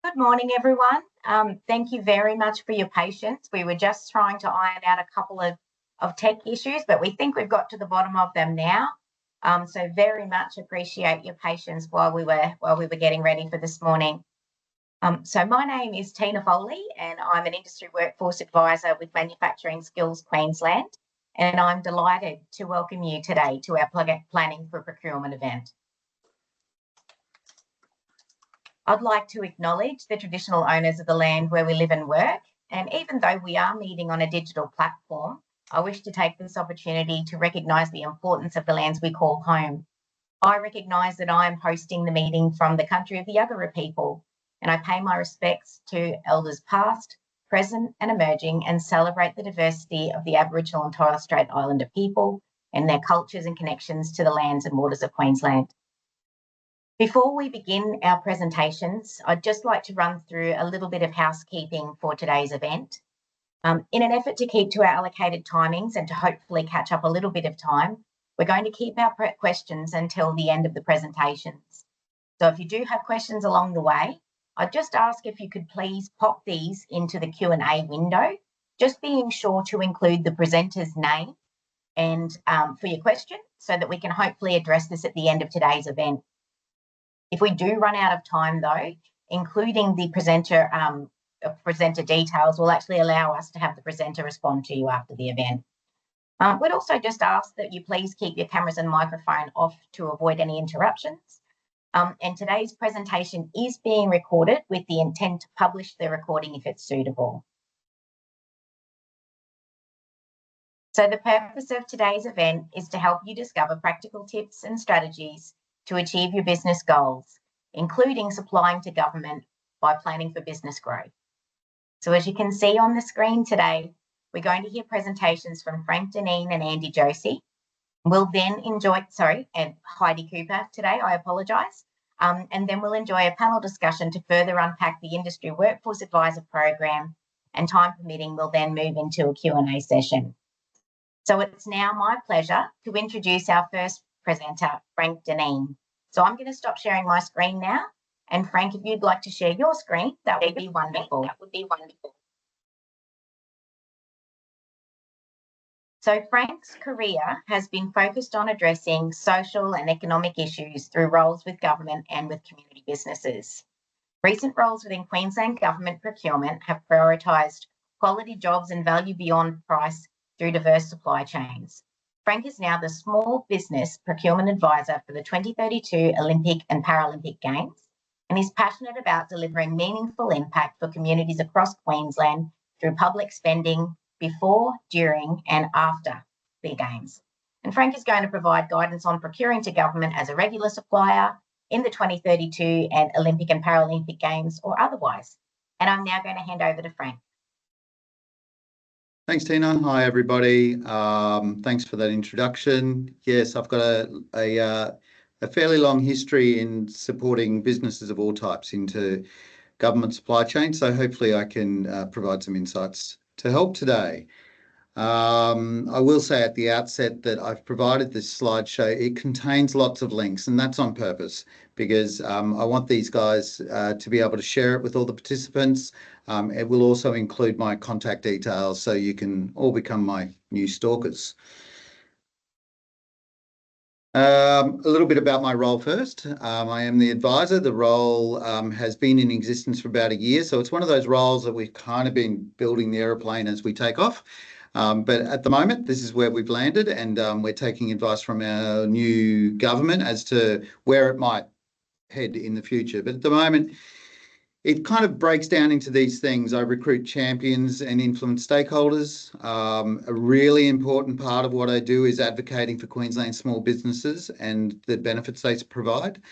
Good morning, everyone. Thank you very much for your patience. We were just trying to iron out a couple of tech issues, but we think we've got to the bottom of them now. So very much appreciate your patience while we were getting ready for this morning. So my name is Tina Foley, and I'm an industry workforce advisor with Manufacturing Skills Queensland, and I'm delighted to welcome you today to our Planning for Procurement event. I'd like to acknowledge the traditional owners of the land where we live and work, and even though we are meeting on a digital platform, I wish to take this opportunity to recognise the importance of the lands we call home. I recognise that I am hosting the meeting from the country of the Yuggera people, and I pay my respects to elders past, present and emerging, and celebrate the diversity of the Aboriginal and Torres Strait Islander people and their cultures and connections to the lands and waters of Queensland. Before we begin our presentations, I'd just like to run through a little bit of housekeeping for today's event. In an effort to keep to our allocated timings and to hopefully catch up a little bit of time, we're going to keep our questions until the end of the presentations. So if you do have questions along the way, I'd just ask if you could please pop these into the Q&A window, just being sure to include the presenter's name and for your question so that we can hopefully address this at the end of today's event. If we do run out of time, though, including the presenter details will actually allow us to have the presenter respond to you after the event. We'd also just ask that you please keep your cameras and microphone off to avoid any interruptions. And today's presentation is being recorded with the intent to publish the recording if it's suitable. So the purpose of today's event is to help you discover practical tips and strategies to achieve your business goals, including supplying to government by planning for business growth. So as you can see on the screen today, we're going to hear presentations from Frank Deneen and Andy Josie. We'll then and Heidi Cooper today, I apologise. And then we'll enjoy a panel discussion to further unpack the Industry Workforce Advisor Program, and time permitting, we'll then move into a Q&A session. So it's now my pleasure to introduce our first presenter, Frank Deneen. So I'm going to stop sharing my screen now. And Frank, if you'd like to share your screen, that would be wonderful. So Frank's career has been focused on addressing social and economic issues through roles with government and with community businesses. Recent roles within Queensland Government Procurement have prioritised quality jobs and value beyond price through diverse supply chains. Frank is now the Small Business Procurement Advisor for the 2032 Olympic and Paralympic Games, and is passionate about delivering meaningful impact for communities across Queensland through public spending before, during and after the Games. And Frank is going to provide guidance on procuring to government as a regular supplier in the 2032 and Olympic and Paralympic Games or otherwise. And I'm now going to hand over to Frank. Thanks, Tina. Hi, everybody. Thanks for that introduction. Yes, I've got a fairly long history in supporting businesses of all types into government supply chain, so hopefully I can provide some insights to help today. I will say at the outset that I've provided this slideshow. It contains lots of links, and that's on purpose because I want these guys to be able to share it with all the participants. It will also include my contact details so you can all become my new stalkers. A little bit about my role first. I am the advisor. The role has been in existence for about a year, so it's one of those roles that we've kind of been building the aeroplane as we take off. But at the moment, this is where we've landed, and we're taking advice from our new government as to where it might head in the future. But at the moment, it kind of breaks down into these things. I recruit champions and influence stakeholders. A really important part of what I do is advocating for Queensland small businesses and the benefits they provide.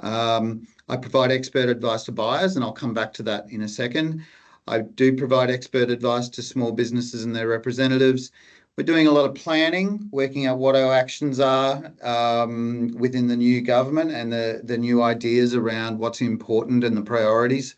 I provide expert advice to buyers, and I'll come back to that in a second. I do provide expert advice to small businesses and their representatives. We're doing a lot of planning, working out what our actions are within the new government and the new ideas around what's important and the priorities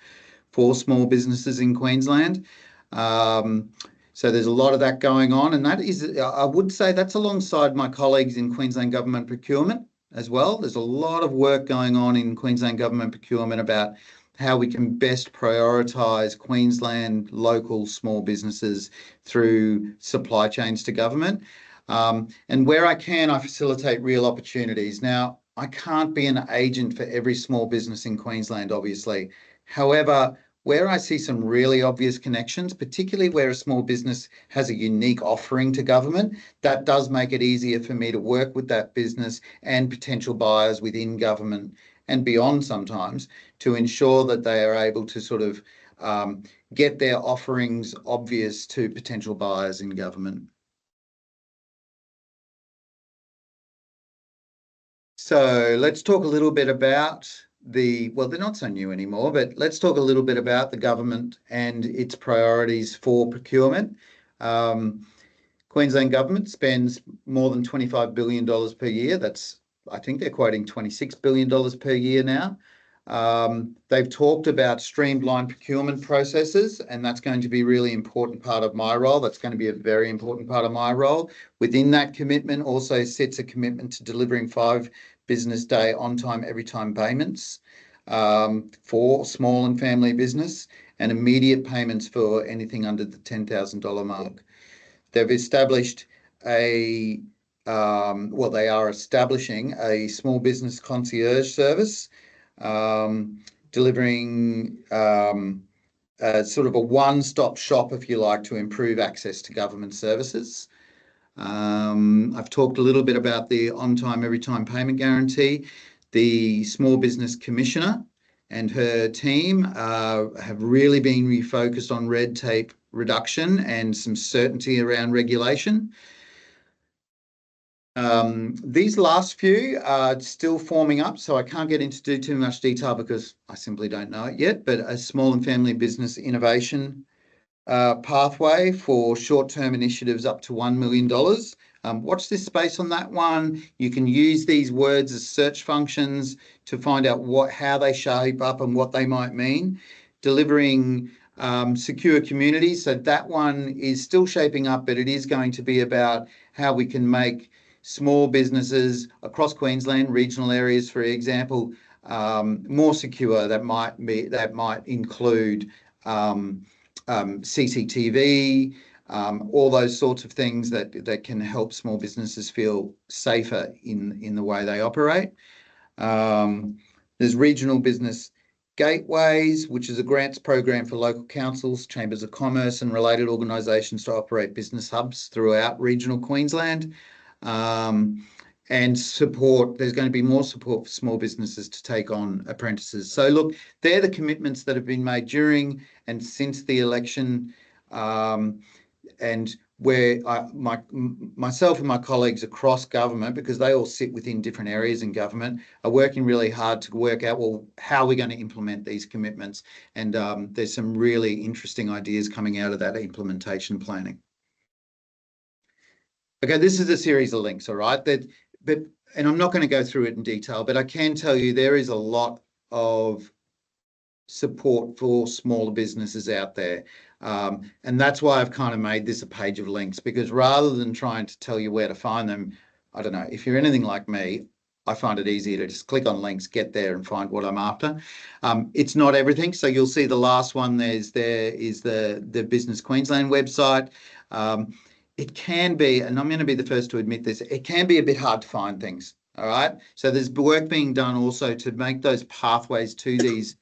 for small businesses in Queensland. So there's a lot of that going on, and that is, I would say, that's alongside my colleagues in Queensland Government Procurement as well. There's a lot of work going on in Queensland Government Procurement about how we can best prioritise Queensland local small businesses through supply chains to government. And where I can, I facilitate real opportunities. Now, I can't be an agent for every small business in Queensland, obviously. However, where I see some really obvious connections, particularly where a small business has a unique offering to government, that does make it easier for me to work with that business and potential buyers within government and beyond sometimes to ensure that they are able to sort of get their offerings obvious to potential buyers in government. So let's talk a little bit about well, they're not so new anymore, but let's talk a little bit about the government and its priorities for procurement. Queensland Government spends more than $25 billion per year. I think they're quoting $26 billion per year now. They've talked about streamlined procurement processes, and that's going to be a really important part of my role. That's going to be a very important part of my role. Within that commitment also sits a commitment to delivering 5 business day on time, every time payments for small and family business, and immediate payments for anything under the $10,000 mark. They've established they are establishing a small business concierge service, delivering sort of a one-stop shop, if you like, to improve access to government services. I've talked a little bit about the on-time, every-time payment guarantee. The Small Business Commissioner and her team have really been refocused on red tape reduction and some certainty around regulation. These last few are still forming up, so I can't get into too much detail because I simply don't know it yet, but a small and family business innovation pathway for short-term initiatives up to $1 million. Watch this space on that one. You can use these words as search functions to find out how they shape up and what they might mean. Delivering secure communities. So that one is still shaping up, but it is going to be about how we can make small businesses across Queensland, regional areas, for example, more secure. That might include CCTV, all those sorts of things that can help small businesses feel safer in the way they operate. There's regional business gateways, which is a grants program for local councils, chambers of commerce and related organisations to operate business hubs throughout regional Queensland. And support, there's going to be more support for small businesses to take on apprentices. So look, they're the commitments that have been made during and since the election, and where myself and my colleagues across government, because they all sit within different areas in government, are working really hard to work out, well, how are we going to implement these commitments? And there's some really interesting ideas coming out of that implementation planning. Okay, this is a series of links, all right? And I'm not going to go through it in detail, but I can tell you there is a lot of support for smaller businesses out there. And that's why I've kind of made this a page of links, because rather than trying to tell you where to find them, I don't know, if you're anything like me, I find it easier to just click on links, get there and find what I'm after. It's not everything. So you'll see the last one there is the Business Queensland website. It can be, and I'm going to be the first to admit this, it can be a bit hard to find things. All right. So there's work being done also to make those pathways to these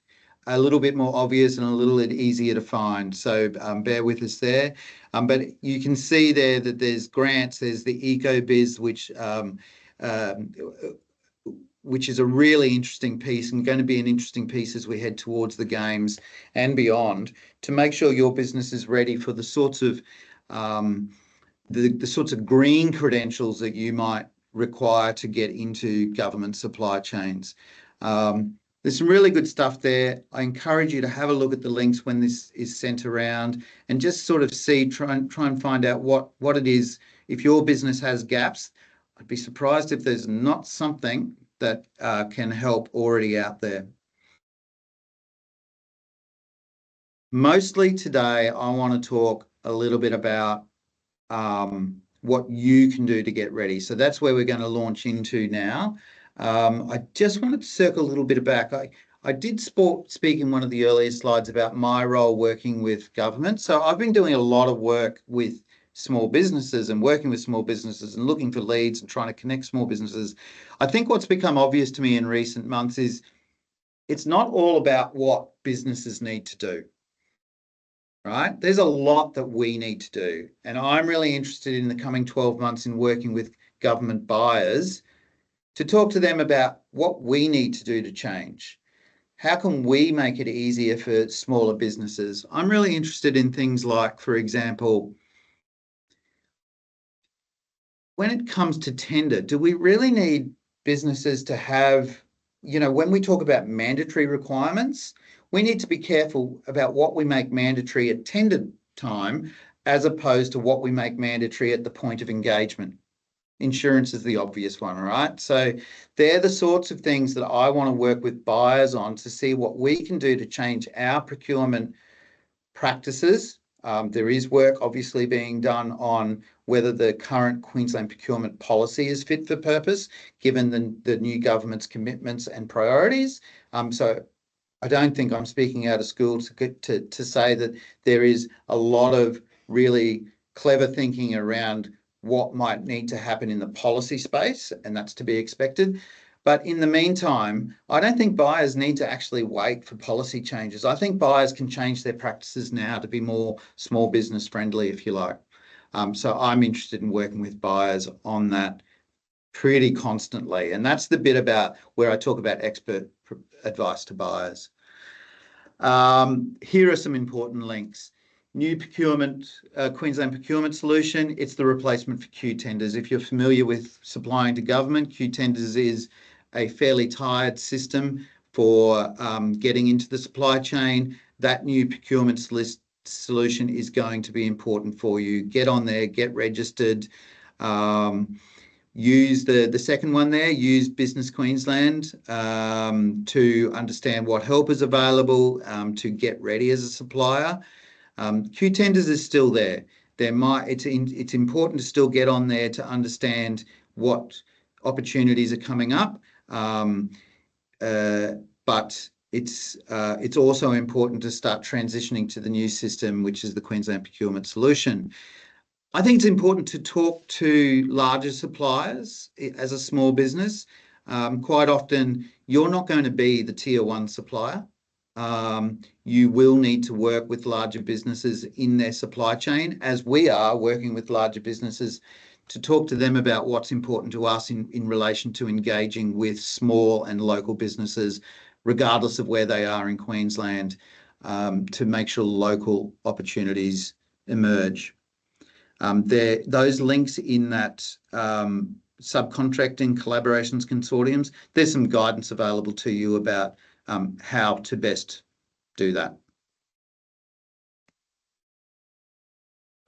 a little bit more obvious and a little bit easier to find. So bear with us there. But you can see there that there's grants, there's the EcoBiz, which is a really interesting piece and going to be an interesting piece as we head towards the games and beyond, to make sure your business is ready for the sorts of the sorts of green credentials that you might require to get into government supply chains. There's some really good stuff there. I encourage you to have a look at the links when this is sent around and just sort of try and find out what it is. If your business has gaps, I'd be surprised if there's not something that can help already out there. Mostly today, I want to talk a little bit about what you can do to get ready. So that's where we're going to launch into now. I just wanted to circle a little bit back. I did speak in one of the earlier slides about my role working with government. So I've been doing a lot of work with small businesses and working with small businesses and looking for leads and trying to connect small businesses. I think what's become obvious to me in recent months is it's not all about what businesses need to do, right? There's a lot that we need to do. And I'm really interested in the coming 12 months in working with government buyers to talk to them about what we need to do to change. How can we make it easier for smaller businesses? I'm really interested in things like, for example, when it comes to tender, do we really need businesses to have, when we talk about mandatory requirements, we need to be careful about what we make mandatory at tender time as opposed to what we make mandatory at the point of engagement. Insurance is the obvious one, right? So they're the sorts of things that I want to work with buyers on to see what we can do to change our procurement practices. There is work obviously being done on whether the current Queensland procurement policy is fit for purpose, given the new government's commitments and priorities. So I don't think I'm speaking out of school to say that there is a lot of really clever thinking around what might need to happen in the policy space, and that's to be expected. But in the meantime, I don't think buyers need to actually wait for policy changes. I think buyers can change their practices now to be more small business friendly, if you like. So I'm interested in working with buyers on that pretty constantly. And that's the bit about where I talk about expert advice to buyers. Here are some important links. New procurement, Queensland Procurement Solution, it's the replacement for Q tenders. If you're familiar with supplying to government, Q tenders is a fairly tired system for getting into the supply chain. That new procurement solution is going to be important for you. Get on there, get registered. Use the second one there, use Business Queensland to understand what help is available, to get ready as a supplier. Q tenders is still there. It's important to still get on there to understand what opportunities are coming up, but it's also important to start transitioning to the new system, which is the Queensland Procurement Solution. I think it's important to talk to larger suppliers as a small business. Quite often, you're not going to be the tier one supplier. You will need to work with larger businesses in their supply chain, as we are working with larger businesses to talk to them about what's important to us in relation to engaging with small and local businesses, regardless of where they are in Queensland, to make sure local opportunities emerge. Those links in that subcontracting collaborations consortiums, there's some guidance available to you about how to best do that.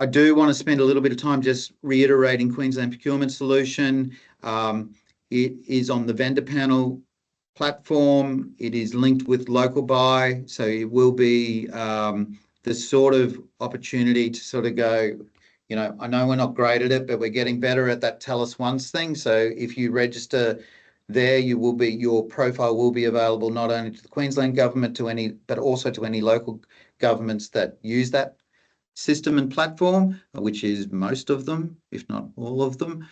I do want to spend a little bit of time just reiterating Queensland Procurement Solution. It is on the vendor panel platform. It is linked with local buy. So it will be the sort of opportunity to sort of go, I know we're not great at it, but we're getting better at that tell us once thing. So if you register there, your profile will be available not only to the Queensland Government, but also to any local governments that use that system and platform, which is most of them, if not all of them.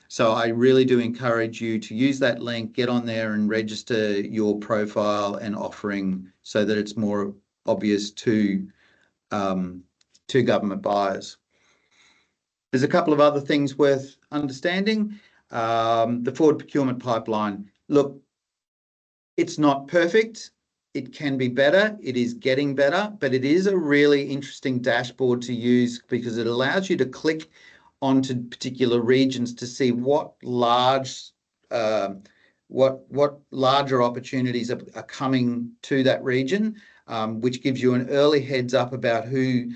So I really do encourage you to use that link, get on there and register your profile and offering so that it's more obvious to government buyers. There's a couple of other things worth understanding. The forward procurement pipeline. Look, it's not perfect. It can be better. It is getting better, but it is a really interesting dashboard to use because it allows you to click onto particular regions to see what larger opportunities are coming to that region, which gives you an early heads up about who,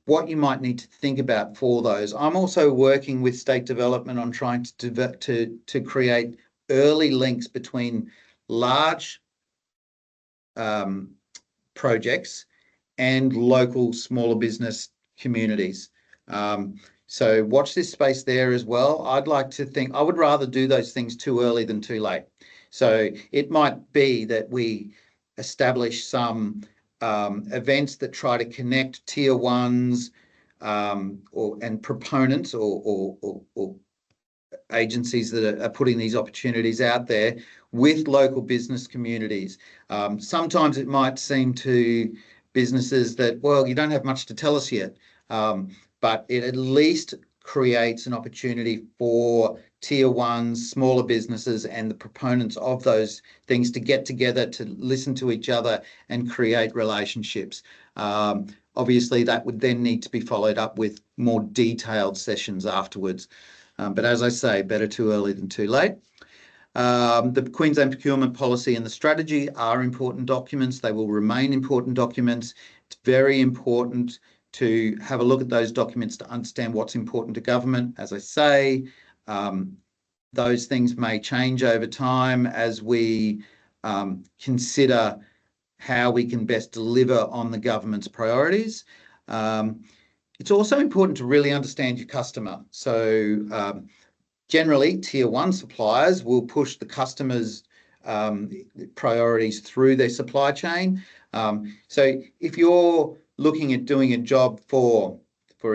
what you might need to think about for those. I'm also working with state development on trying to create early links between large projects and local smaller business communities. So watch this space there as well. I would rather do those things too early than too late. So it might be that we establish some events that try to connect tier ones and proponents or agencies that are putting these opportunities out there with local business communities. Sometimes it might seem to businesses that, well, you don't have much to tell us yet, but it at least creates an opportunity for tier ones, smaller businesses, and the proponents of those things to get together, to listen to each other and create relationships. Obviously, that would then need to be followed up with more detailed sessions afterwards. But as I say, better too early than too late. The Queensland Procurement Policy and the Strategy are important documents. They will remain important documents. It's very important to have a look at those documents to understand what's important to government. As I say, those things may change over time as we consider how we can best deliver on the government's priorities. It's also important to really understand your customer. So generally, tier one suppliers will push the customers' priorities through their supply chain. So if you're looking at doing a job for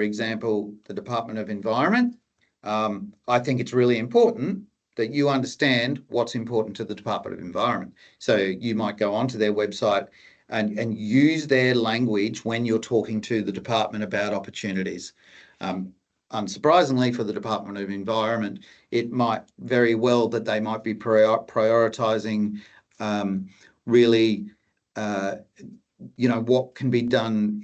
example, the Department of Environment, I think it's really important that you understand what's important to the Department of Environment. So you might go onto their website and use their language when you're talking to the department about opportunities. Unsurprisingly, for the Department of Environment, it might very well that they might be prioritising really, what can be done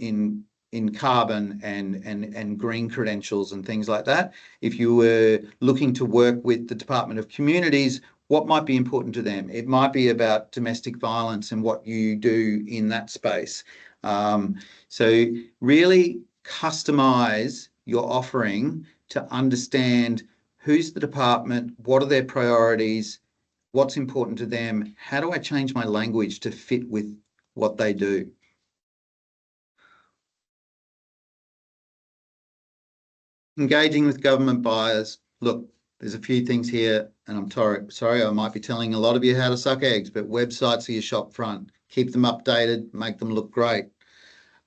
in carbon and green credentials and things like that. If you were looking to work with the Department of Communities, what might be important to them? It might be about domestic violence and what you do in that space. So really customise your offering to understand who's the department, what are their priorities, what's important to them, how do I change my language to fit with what they do? Engaging with government buyers. Look, there's a few things here, and I'm sorry, I might be telling a lot of you how to suck eggs, but websites are your shop front. Keep them updated, make them look great.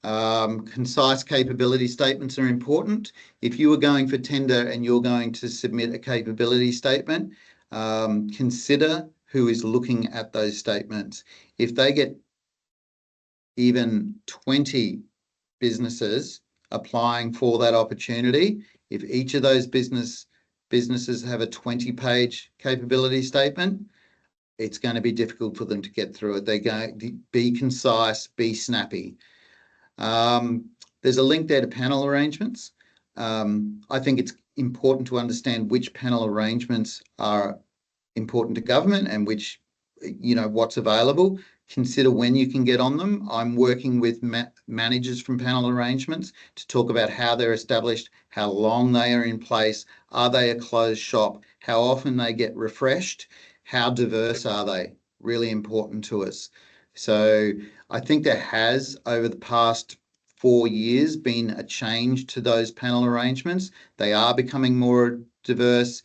Concise capability statements are important. If you are going for tender and you're going to submit a capability statement, consider who is looking at those statements. If they get even 20 businesses applying for that opportunity, if each of those businesses have a 20-page capability statement, it's going to be difficult for them to get through it. They're going to be concise, be snappy. There's a link there to panel arrangements. I think it's important to understand which panel arrangements are important to government and which, what's available. Consider when you can get on them. I'm working with managers from panel arrangements to talk about how they're established, how long they are in place, are they a closed shop, how often they get refreshed, how diverse are they? Really important to us. So I think there has, over the past 4 years, been a change to those panel arrangements. They are becoming more diverse.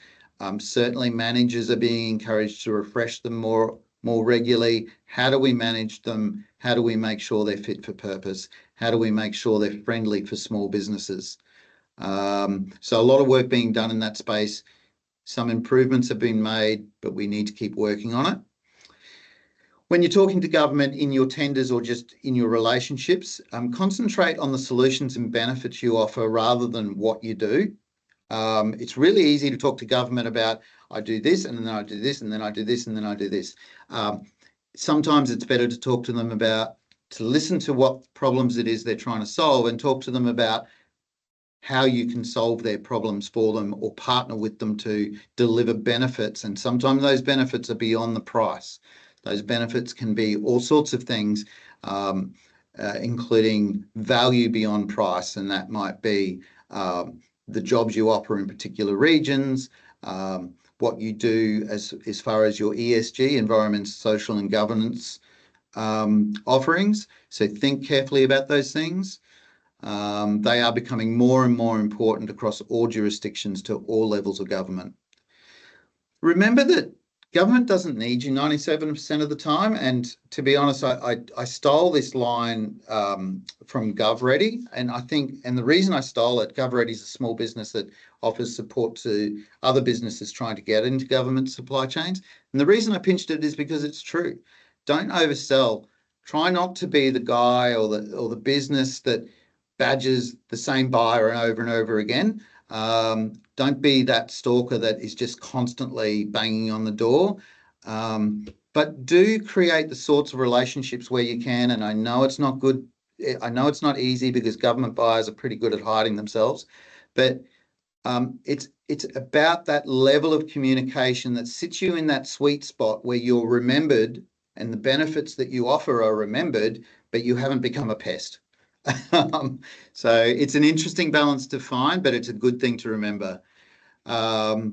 Certainly managers are being encouraged to refresh them more regularly. How do we manage them? How do we make sure they're fit for purpose? How do we make sure they're friendly for small businesses? So a lot of work being done in that space. Some improvements have been made, but we need to keep working on it. When you're talking to government in your tenders or just in your relationships, concentrate on the solutions and benefits you offer rather than what you do. It's really easy to talk to government about, I do this and then I do this and then I do this and then I do this. Sometimes it's better to talk to them about, to listen to what problems it is they're trying to solve and talk to them about how you can solve their problems for them or partner with them to deliver benefits. And sometimes those benefits are beyond the price. Those benefits can be all sorts of things, including value beyond price, and that might be the jobs you offer in particular regions, what you do as far as your ESG, environment, social and governance offerings. So think carefully about those things. They are becoming more and more important across all jurisdictions to all levels of government. Remember that government doesn't need you 97% of the time. And to be honest, I stole this line from GovReady. And the reason I stole it, GovReady is a small business that offers support to other businesses trying to get into government supply chains. And the reason I pinched it is because it's true. Don't oversell. Try not to be the guy or the business that badges the same buyer over and over again. Don't be that stalker that is just constantly banging on the door. But do create the sorts of relationships where you can. And I know it's not good. I know it's not easy because government buyers are pretty good at hiding themselves. But it's about that level of communication that sits you in that sweet spot where you're remembered and the benefits that you offer are remembered, but you haven't become a pest. So it's an interesting balance to find, but it's a good thing to remember. Last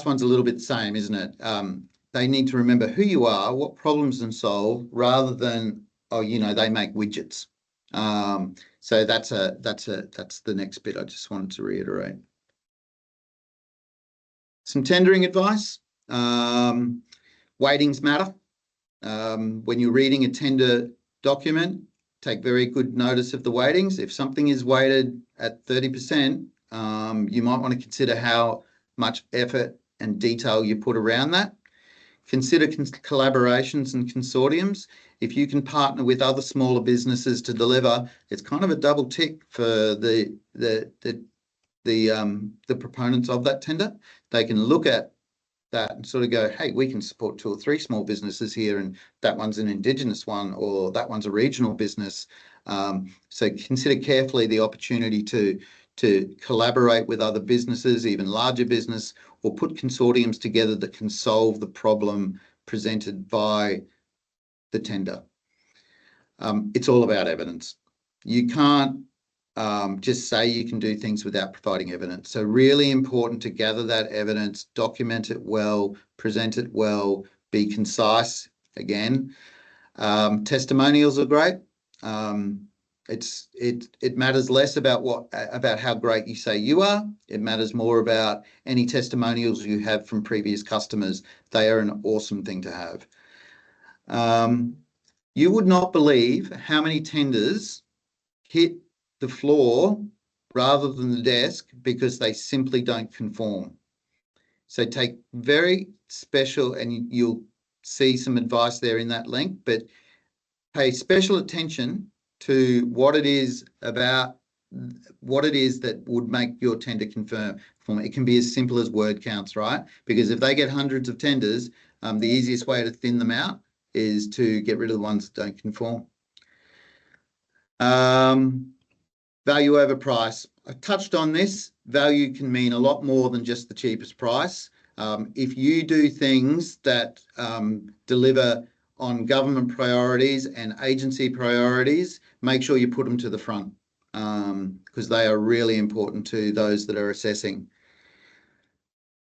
one's a little bit the same, isn't it? They need to remember who you are, what problems them solve, rather than, oh, they make widgets. So that's the next bit I just wanted to reiterate. Some tendering advice. Weightings matter. When you're reading a tender document, take very good notice of the weightings. If something is weighted at 30%, you might want to consider how much effort and detail you put around that. Consider collaborations and consortiums. If you can partner with other smaller businesses to deliver, it's kind of a double tick for the proponents of that tender. They can look at that and sort of go, hey, we can support 2 or 3 small businesses here, and that one's an Indigenous one, or that one's a regional business. So consider carefully the opportunity to collaborate with other businesses, even larger business, or put consortiums together that can solve the problem presented by the tender. It's all about evidence. You can't just say you can do things without providing evidence. So really important to gather that evidence, document it well, present it well, be concise. Again, testimonials are great. It matters less about how great you say you are. It matters more about any testimonials you have from previous customers. They are an awesome thing to have. You would not believe how many tenders hit the floor rather than the desk because they simply don't conform. So take very special, and you'll see some advice there in that link, but pay special attention to what it is that would make your tender confirm. It can be as simple as word counts, right? Because if they get hundreds of tenders, the easiest way to thin them out is to get rid of the ones that don't conform. Value over price. I touched on this. Value can mean a lot more than just the cheapest price. If you do things that deliver on government priorities and agency priorities, make sure you put them to the front because they are really important to those that are assessing.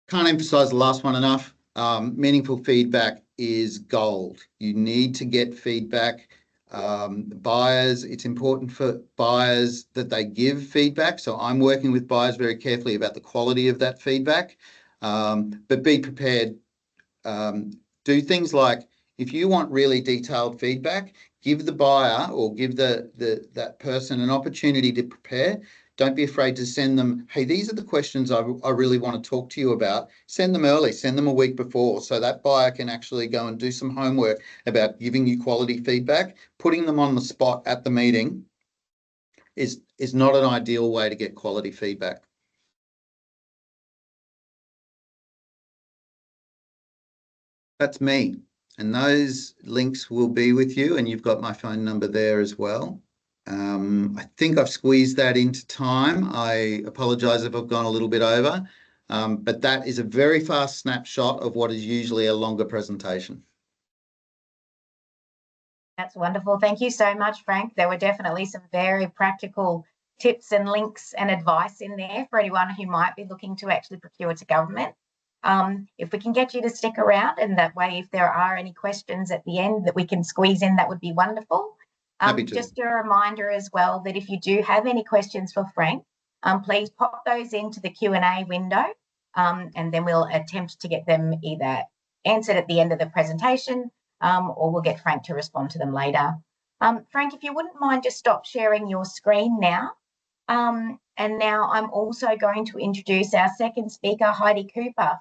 Can't emphasize the last one enough. Meaningful feedback is gold. You need to get feedback. Buyers, it's important for buyers that they give feedback. So I'm working with buyers very carefully about the quality of that feedback. But be prepared. Do things like, if you want really detailed feedback, give the buyer or give that person an opportunity to prepare. Don't be afraid to send them, hey, these are the questions I really want to talk to you about. Send them early, send them a week before, so that buyer can actually go and do some homework about giving you quality feedback. Putting them on the spot at the meeting is not an ideal way to get quality feedback. That's me. And those links will be with you, and you've got my phone number there as well. I think I've squeezed that into time. I apologise if I've gone a little bit over, but that is a very fast snapshot of what is usually a longer presentation. That's wonderful. Thank you so much, Frank. There were definitely some very practical tips and links and advice in there for anyone who might be looking to actually procure to government. If we can get you to stick around, and that way, if there are any questions at the end that we can squeeze in, that would be wonderful. Just a reminder as well that if you do have any questions for Frank, please pop those into the Q&A window, and then we'll attempt to get them either answered at the end of the presentation, or we'll get Frank to respond to them later. Frank, if you wouldn't mind, just stop sharing your screen now. And now I'm also going to introduce our second speaker, Heidi Cooper.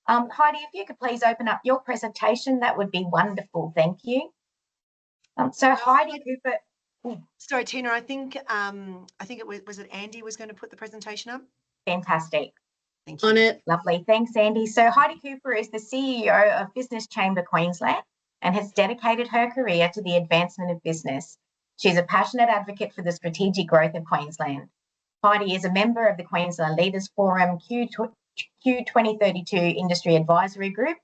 Heidi, if you could please open up your presentation, that would be wonderful. Thank you. So Heidi Cooper. Sorry, Tina, I think it was it Andy was going to put the presentation up? Fantastic. Thank you. On it. Lovely. Thanks, Andy. So Heidi Cooper is the CEO of Business Chamber Queensland and has dedicated her career to the advancement of business. She's a passionate advocate for the strategic growth of Queensland. Heidi is a member of the Queensland Leaders Forum Q 2032 Industry Advisory Group,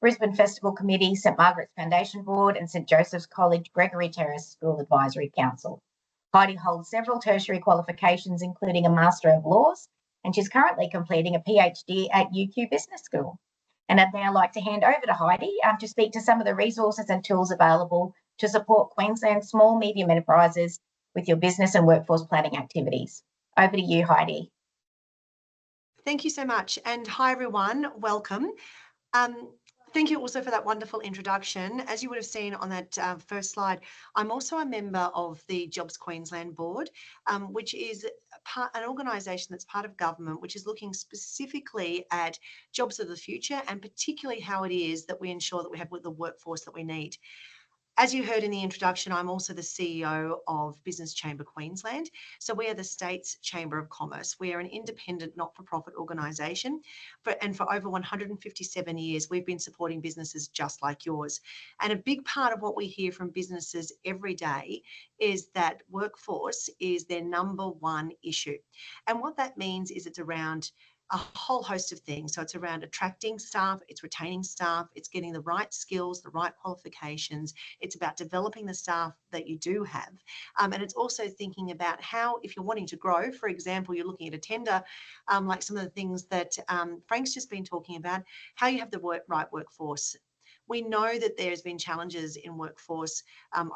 Brisbane Festival Committee, St Margaret's Foundation Board and St Joseph's College Gregory Terrace School Advisory Council. Heidi holds several tertiary qualifications, including a Master of Laws, and she's currently completing a PhD at UQ Business School. And I'd now like to hand over to Heidi to speak to some of the resources and tools available to support Queensland small, medium enterprises with your business and workforce planning activities. Over to you, Heidi. Thank you so much. And hi, everyone. Welcome. Thank you also for that wonderful introduction. As you would have seen on that first slide, I'm also a member of the Jobs Queensland Board, which is an organisation that's part of government, which is looking specifically at jobs of the future and particularly how it is that we ensure that we have the workforce that we need. As you heard in the introduction, I'm also the CEO of Business Chamber Queensland. So we are the state's Chamber of Commerce. We are an independent, not-for-profit organisation, and for over 157 years, we've been supporting businesses just like yours. And a big part of what we hear from businesses every day is that workforce is their number one issue. And what that means is it's around a whole host of things. So it's around attracting staff, it's retaining staff, it's getting the right skills, the right qualifications. It's about developing the staff that you do have. And it's also thinking about how, if you're wanting to grow, for example, you're looking at a tender, like some of the things that Frank's just been talking about, how you have the right workforce. We know that there's been challenges in workforce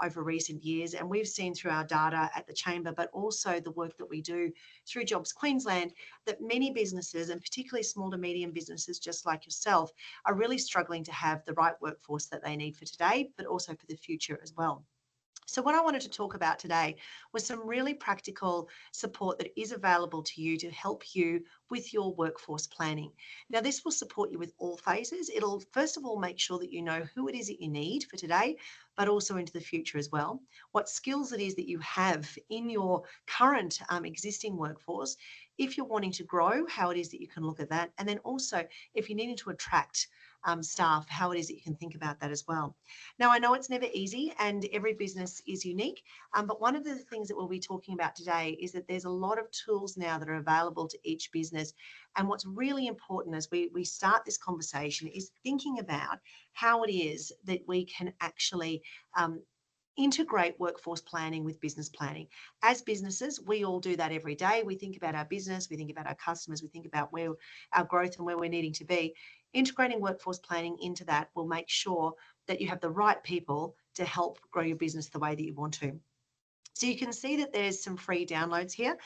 over recent years, and we've seen through our data at the Chamber, but also the work that we do through Jobs Queensland, that many businesses, and particularly small to medium businesses just like yourself, are really struggling to have the right workforce that they need for today, but also for the future as well. So what I wanted to talk about today was some really practical support that is available to you to help you with your workforce planning. Now, this will support you with all phases. It'll first of all make sure that you know who it is that you need for today, but also into the future as well. What skills it is that you have in your current existing workforce. If you're wanting to grow, how it is that you can look at that. And then also, if you're needing to attract staff, how it is that you can think about that as well. Now, I know it's never easy and every business is unique, but one of the things that we'll be talking about today is that there's a lot of tools now that are available to each business. And what's really important as we start this conversation is thinking about how it is that we can actually integrate workforce planning with business planning. As businesses, we all do that every day. We think about our business, we think about our customers, we think about where our growth and where we're needing to be. Integrating workforce planning into that will make sure that you have the right people to help grow your business the way that you want to. So you can see that there's some free downloads here.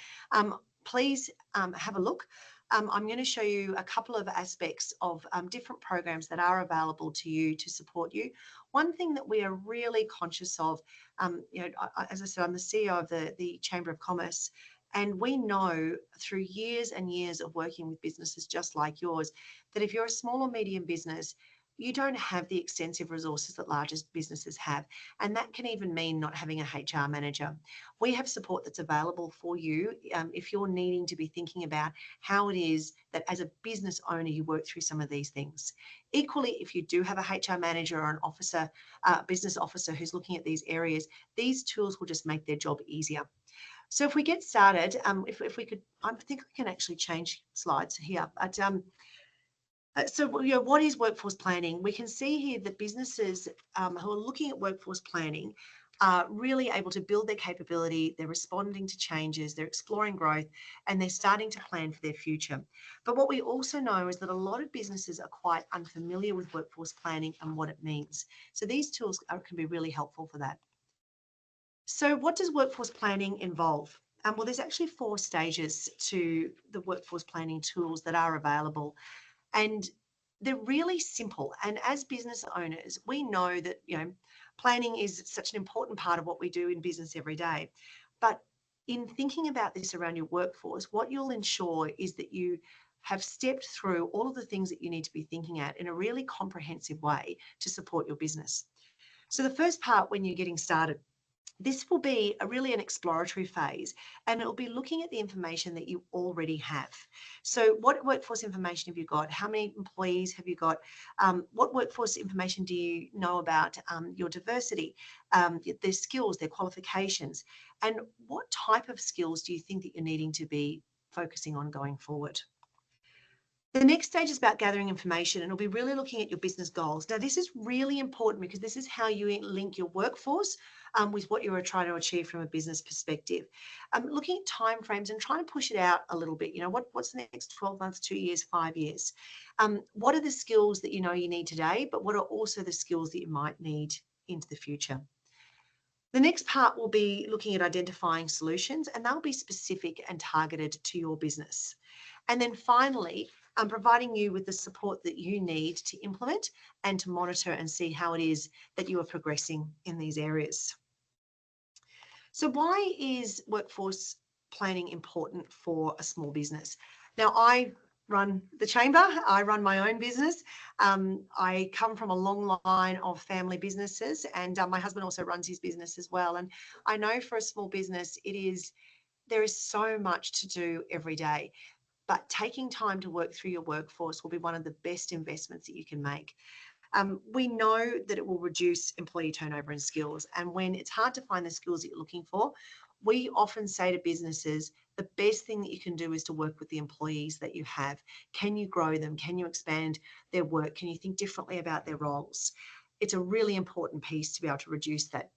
Please have a look. I'm going to show you a couple of aspects of different programs that are available to you to support you. One thing that we are really conscious of, as I said, I'm the CEO of the Chamber of Commerce, and we know through years and years of working with businesses just like yours, that if you're a small or medium business, you don't have the extensive resources that larger businesses have. And that can even mean not having a HR manager. We have support that's available for you if you're needing to be thinking about how it is that as a business owner, you work through some of these things. Equally, if you do have a HR manager or an officer, business officer who's looking at these areas, these tools will just make their job easier. So if we get started, if we could, I think we can actually change slides here. But so, what is workforce planning? We can see here that businesses who are looking at workforce planning are really able to build their capability, they're responding to changes, they're exploring growth, and they're starting to plan for their future. But what we also know is that a lot of businesses are quite unfamiliar with workforce planning and what it means. So these tools can be really helpful for that. So what does workforce planning involve? Well, there's actually 4 stages to the workforce planning tools that are available. And they're really simple. And as business owners, we know that, planning is such an important part of what we do in business every day. But in thinking about this around your workforce, what you'll ensure is that you have stepped through all of the things that you need to be thinking at in a really comprehensive way to support your business. So the first part, when you're getting started, this will be really an exploratory phase, and it'll be looking at the information that you already have. So what workforce information have you got? How many employees have you got? What workforce information do you know about your diversity, their skills, their qualifications, and what type of skills do you think that you're needing to be focusing on going forward? The next stage is about gathering information, and it'll be really looking at your business goals. Now, this is really important because this is how you link your workforce with what you are trying to achieve from a business perspective. Looking at timeframes and trying to push it out a little bit. What's the next 12 months, 2 years, 5 years? What are the skills that you know you need today, but what are also the skills that you might need into the future? The next part will be looking at identifying solutions, and they'll be specific and targeted to your business. And then finally, providing you with the support that you need to implement and to monitor and see how it is that you are progressing in these areas. So why is workforce planning important for a small business? Now, I run the chamber. I run my own business. I come from a long line of family businesses, and my husband also runs his business as well. And I know for a small business, there is so much to do every day. But taking time to work through your workforce will be one of the best investments that you can make. We know that it will reduce employee turnover and skills. And when it's hard to find the skills that you're looking for, we often say to businesses, the best thing that you can do is to work with the employees that you have. Can you grow them? Can you expand their work? Can you think differently about their roles? It's a really important piece to be able to reduce that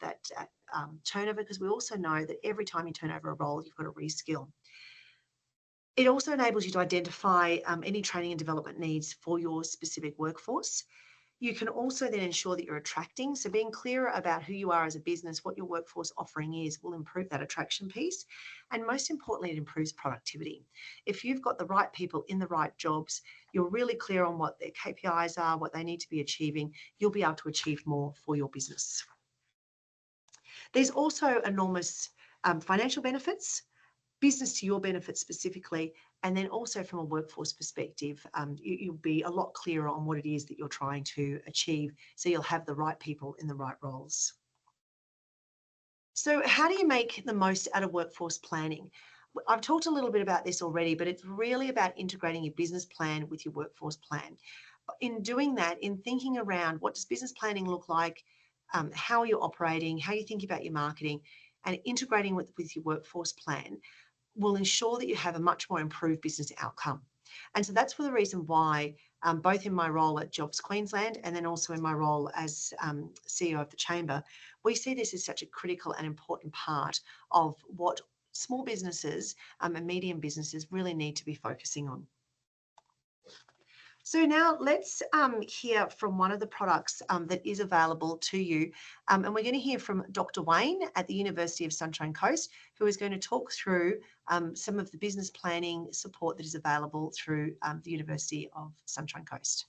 turnover, because we also know that every time you turn over a role, you've got to reskill. It also enables you to identify any training and development needs for your specific workforce. You can also then ensure that you're attracting. So being clearer about who you are as a business, what your workforce offering is, will improve that attraction piece. And most importantly, it improves productivity. If you've got the right people in the right jobs, you're really clear on what their KPIs are, what they need to be achieving, you'll be able to achieve more for your business. There's also enormous financial benefits, business to your benefit specifically, and then also from a workforce perspective, you'll be a lot clearer on what it is that you're trying to achieve, so you'll have the right people in the right roles. So how do you make the most out of workforce planning? I've talked a little bit about this already, but it's really about integrating your business plan with your workforce plan. In doing that, in thinking around what does business planning look like, how are you operating, how you think about your marketing, and integrating with your workforce plan will ensure that you have a much more improved business outcome. And so that's for the reason why, both in my role at Jobs Queensland and then also in my role as CEO of the Chamber, we see this as such a critical and important part of what small businesses and medium businesses really need to be focusing on. So now let's hear from one of the products that is available to you. And we're going to hear from Dr. Wayne at the University of Sunshine Coast, who is going to talk through some of the business planning support that is available through the University of Sunshine Coast.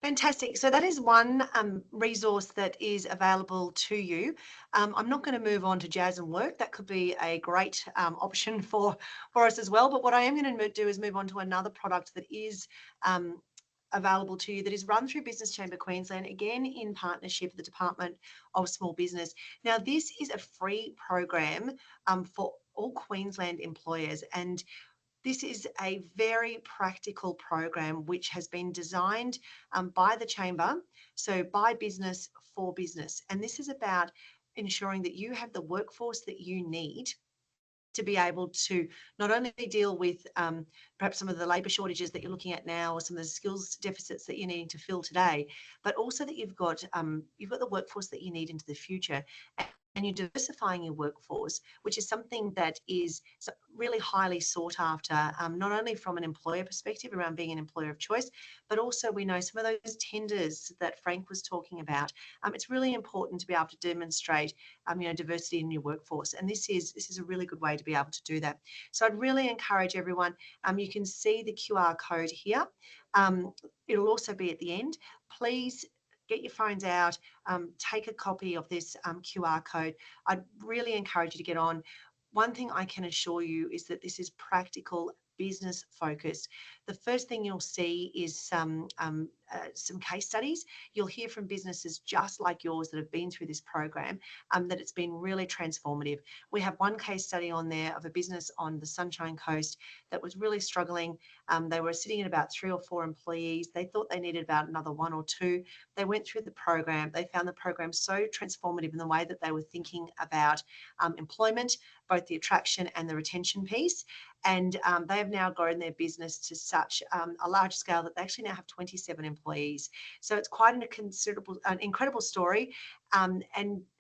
Fantastic. So that is one resource that is available to you. I'm not going to move on to Jazz and Work. That could be a great option for us as well. But what I am going to do is move on to another product that is available to you, that is run through Business Chamber Queensland, again in partnership with the Department of Small Business. Now, this is a free program for all Queensland employers, and this is a very practical program which has been designed by the Chamber, so by business for business. And this is about ensuring that you have the workforce that you need to be able to not only deal with perhaps some of the labour shortages that you're looking at now, or some of the skills deficits that you're needing to fill today, but also that you've got the workforce that you need into the future. And you're diversifying your workforce, which is something that is really highly sought after, not only from an employer perspective around being an employer of choice, but also we know some of those tenders that Frank was talking about. It's really important to be able to demonstrate, diversity in your workforce, and this is a really good way to be able to do that. So I'd really encourage everyone. You can see the QR code here. It'll also be at the end. Please get your phones out, take a copy of this QR code. I'd really encourage you to get on. One thing I can assure you is that this is practical, business focused. The first thing you'll see is some case studies. You'll hear from businesses just like yours that have been through this program, that it's been really transformative. We have one case study on there of a business on the Sunshine Coast that was really struggling. They were sitting at about 3 or 4 employees. They thought they needed about another 1 or 2. They went through the program. They found the program so transformative in the way that they were thinking about employment, both the attraction and the retention piece. And they have now grown their business to such a large scale that they actually now have 27 employees. So it's quite an incredible story, and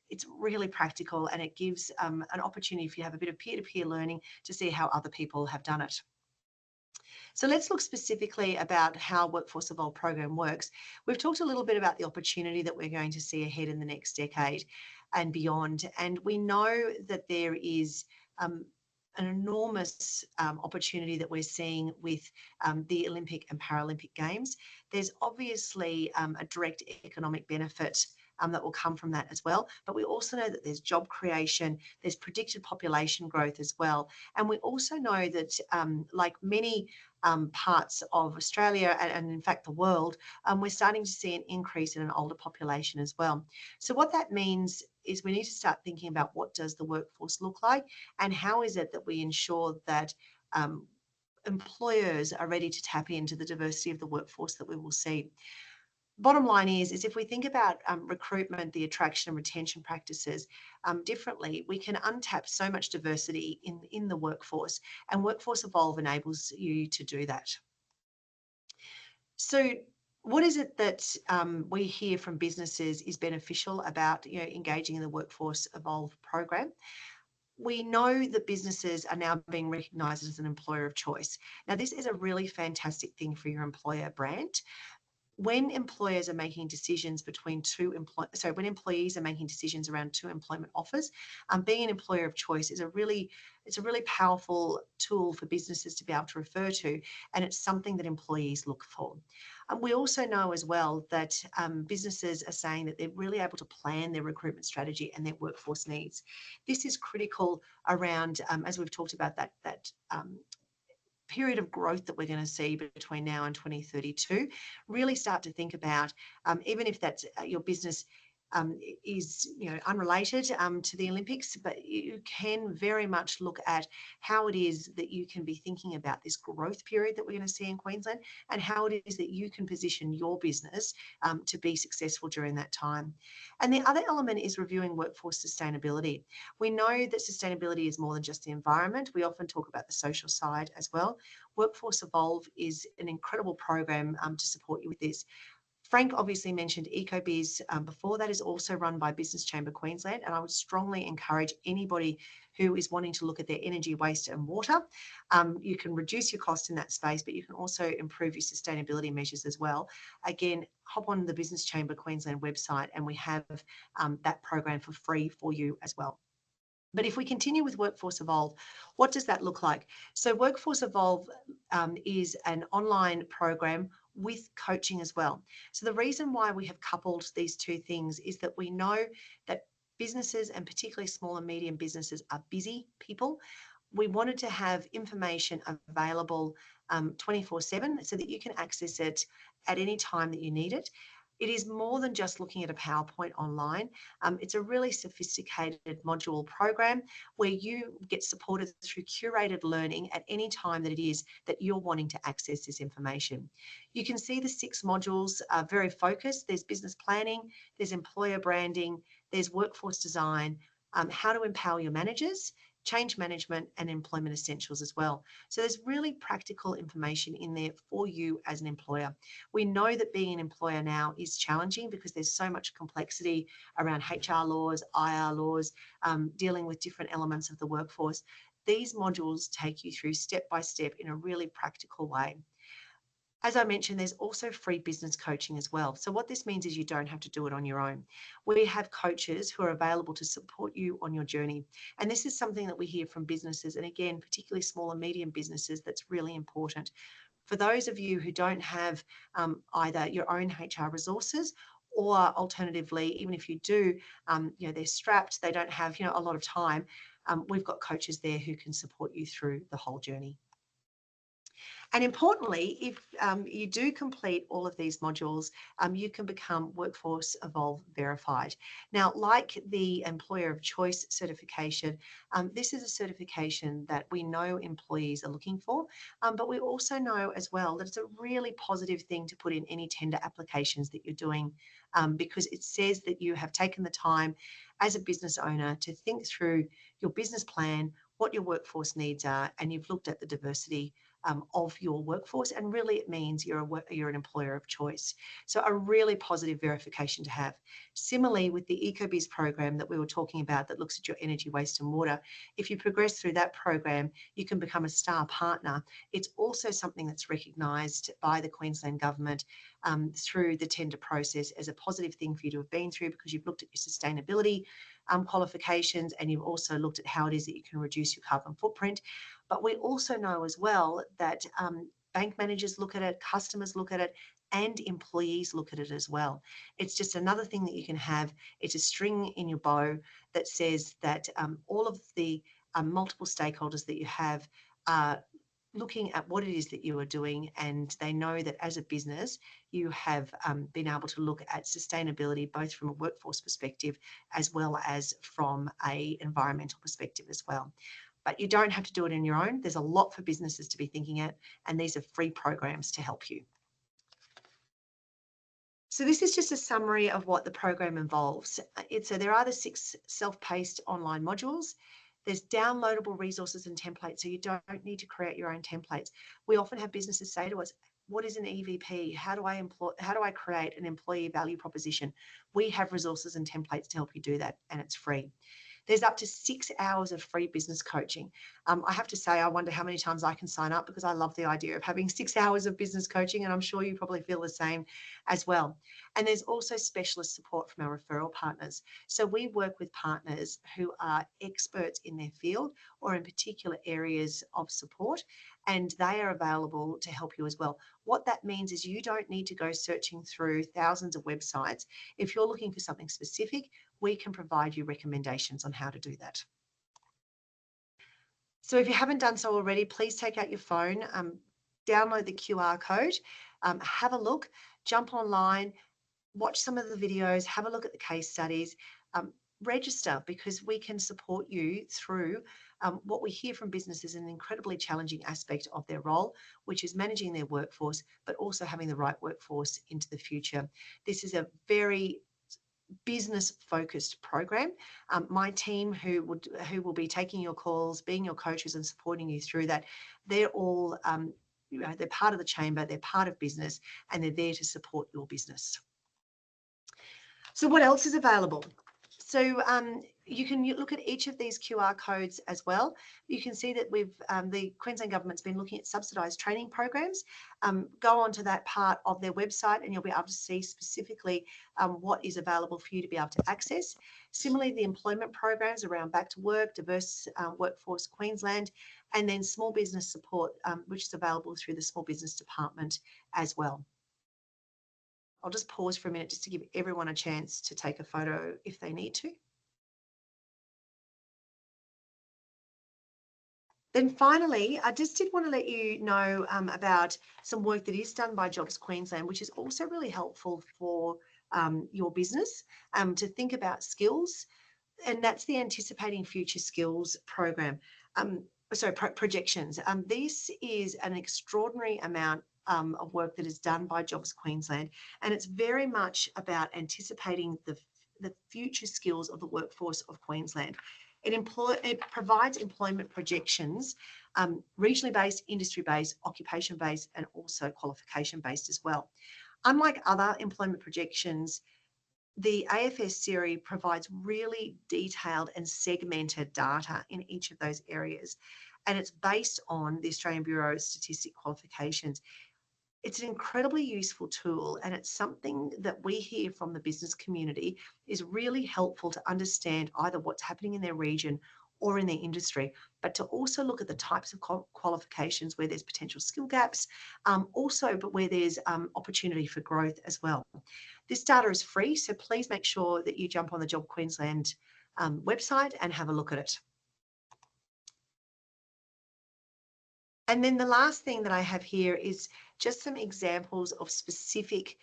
it's really practical, and it gives an opportunity if you have a bit of peer-to-peer learning to see how other people have done it. So let's look specifically about how Workforce Evolve program works. We've talked a little bit about the opportunity that we're going to see ahead in the next decade and beyond. And we know that there is an enormous opportunity that we're seeing with the Olympic and Paralympic Games. There's obviously a direct economic benefit that will come from that as well. But we also know that there's job creation, there's predicted population growth as well. And we also know that like many parts of Australia and in fact the world, we're starting to see an increase in an older population as well. So what that means is we need to start thinking about what does the workforce look like, and how is it that we ensure that employers are ready to tap into the diversity of the workforce that we will see. Bottom line is if we think about recruitment, the attraction and retention practices differently, we can untap so much diversity in the workforce, and Workforce Evolve enables you to do that. So what is it that we hear from businesses is beneficial about engaging in the Workforce Evolve program? We know that businesses are now being recognised as an employer of choice. Now, this is a really fantastic thing for your employer brand. When employers are making decisions between when employees are making decisions around 2 employment offers, being an employer of choice is a really powerful tool for businesses to be able to refer to, and it's something that employees look for. We also know as well that businesses are saying that they're really able to plan their recruitment strategy and their workforce needs. This is critical around, as we've talked about, that period of growth that we're going to see between now and 2032. Really start to think about, even if that's your business is unrelated to the Olympics, but you can very much look at how it is that you can be thinking about this growth period that we're going to see in Queensland, and how it is that you can position your business to be successful during that time. And the other element is reviewing workforce sustainability. We know that sustainability is more than just the environment. We often talk about the social side as well. Workforce Evolve is an incredible program to support you with this. Frank obviously mentioned EcoBiz before. That is also run by Business Chamber Queensland, and I would strongly encourage anybody who is wanting to look at their energy, waste and water. You can reduce your cost in that space, but you can also improve your sustainability measures as well. Again, hop on the Business Chamber Queensland website and we have that program for free for you as well. But if we continue with Workforce Evolve, what does that look like? So Workforce Evolve is an online program with coaching as well. So the reason why we have coupled these two things is that we know that businesses, and particularly small and medium businesses, are busy people. We wanted to have information available 24/7 so that you can access it at any time that you need it. It is more than just looking at a PowerPoint online. It's a really sophisticated module program where you get supported through curated learning at any time that it is that you're wanting to access this information. You can see the 6 modules are very focused. There's business planning, there's employer branding, there's workforce design, how to empower your managers, change management, and employment essentials as well. So there's really practical information in there for you as an employer. We know that being an employer now is challenging because there's so much complexity around HR laws, IR laws, dealing with different elements of the workforce. These modules take you through step by step in a really practical way. As I mentioned, there's also free business coaching as well. So what this means is you don't have to do it on your own. We have coaches who are available to support you on your journey. And this is something that we hear from businesses, and again, particularly small and medium businesses, that's really important. For those of you who don't have either your own HR resources, or alternatively, even if you do, they're strapped, they don't have, a lot of time, we've got coaches there who can support you through the whole journey. And importantly, if you do complete all of these modules, you can become Workforce Evolve Verified. Now, like the Employer of Choice certification, this is a certification that we know employees are looking for, but we also know as well that it's a really positive thing to put in any tender applications that you're doing, because it says that you have taken the time as a business owner to think through your business plan, what your workforce needs are, and you've looked at the diversity of your workforce, and really it means you're an employer of choice. So a really positive verification to have. Similarly, with the EcoBiz program that we were talking about that looks at your energy, waste and water, if you progress through that program, you can become a star partner. It's also something that's recognised by the Queensland Government through the tender process as a positive thing for you to have been through, because you've looked at your sustainability qualifications, and you've also looked at how it is that you can reduce your carbon footprint. But we also know as well that bank managers look at it, customers look at it, and employees look at it as well. It's just another thing that you can have. It's a string in your bow that says that all of the multiple stakeholders that you have are looking at what it is that you are doing, and they know that as a business you have been able to look at sustainability both from a workforce perspective as well as from an environmental perspective as well. But you don't have to do it on your own. There's a lot for businesses to be thinking at, and these are free programs to help you. So this is just a summary of what the program involves. So there are the 6 self-paced online modules. There's downloadable resources and templates, so you don't need to create your own templates. We often have businesses say to us, what is an EVP? How do I create an employee value proposition? We have resources and templates to help you do that, and it's free. There's up to 6 hours of free business coaching. I have to say, I wonder how many times I can sign up, because I love the idea of having 6 hours of business coaching, and I'm sure you probably feel the same as well. And there's also specialist support from our referral partners. So we work with partners who are experts in their field or in particular areas of support, and they are available to help you as well. What that means is you don't need to go searching through thousands of websites. If you're looking for something specific, we can provide you recommendations on how to do that. So if you haven't done so already, please take out your phone, download the QR code, have a look, jump online, watch some of the videos, have a look at the case studies, register, because we can support you through what we hear from businesses, an incredibly challenging aspect of their role, which is managing their workforce, but also having the right workforce into the future. This is a very business-focused program. My team who will be taking your calls, being your coaches and supporting you through that, they're all, they're part of the chamber, they're part of business, and they're there to support your business. So what else is available? So you can look at each of these QR codes as well. You can see that the Queensland Government's been looking at subsidised training programs. Go onto that part of their website and you'll be able to see specifically what is available for you to be able to access. Similarly, the employment programs around Back to Work, Diverse Workforce Queensland, and then small business support, which is available through the Small Business Department as well. I'll just pause for a minute just to give everyone a chance to take a photo if they need to. Then finally, I just did want to let you know about some work that is done by Jobs Queensland, which is also really helpful for your business to think about skills, and that's the Anticipating Future Skills program. Projections. This is an extraordinary amount of work that is done by Jobs Queensland, and it's very much about anticipating the future skills of the workforce of Queensland. It provides employment projections, regionally based, industry based, occupation based, and also qualification based as well. Unlike other employment projections, the AFS series provides really detailed and segmented data in each of those areas, and it's based on the Australian Bureau of Statistics qualifications. It's an incredibly useful tool, and it's something that we hear from the business community is really helpful to understand either what's happening in their region or in their industry, but to also look at the types of qualifications where there's potential skill gaps, but where there's opportunity for growth as well. This data is free, so please make sure that you jump on the Job Queensland website and have a look at it. And then the last thing that I have here is just some examples of specific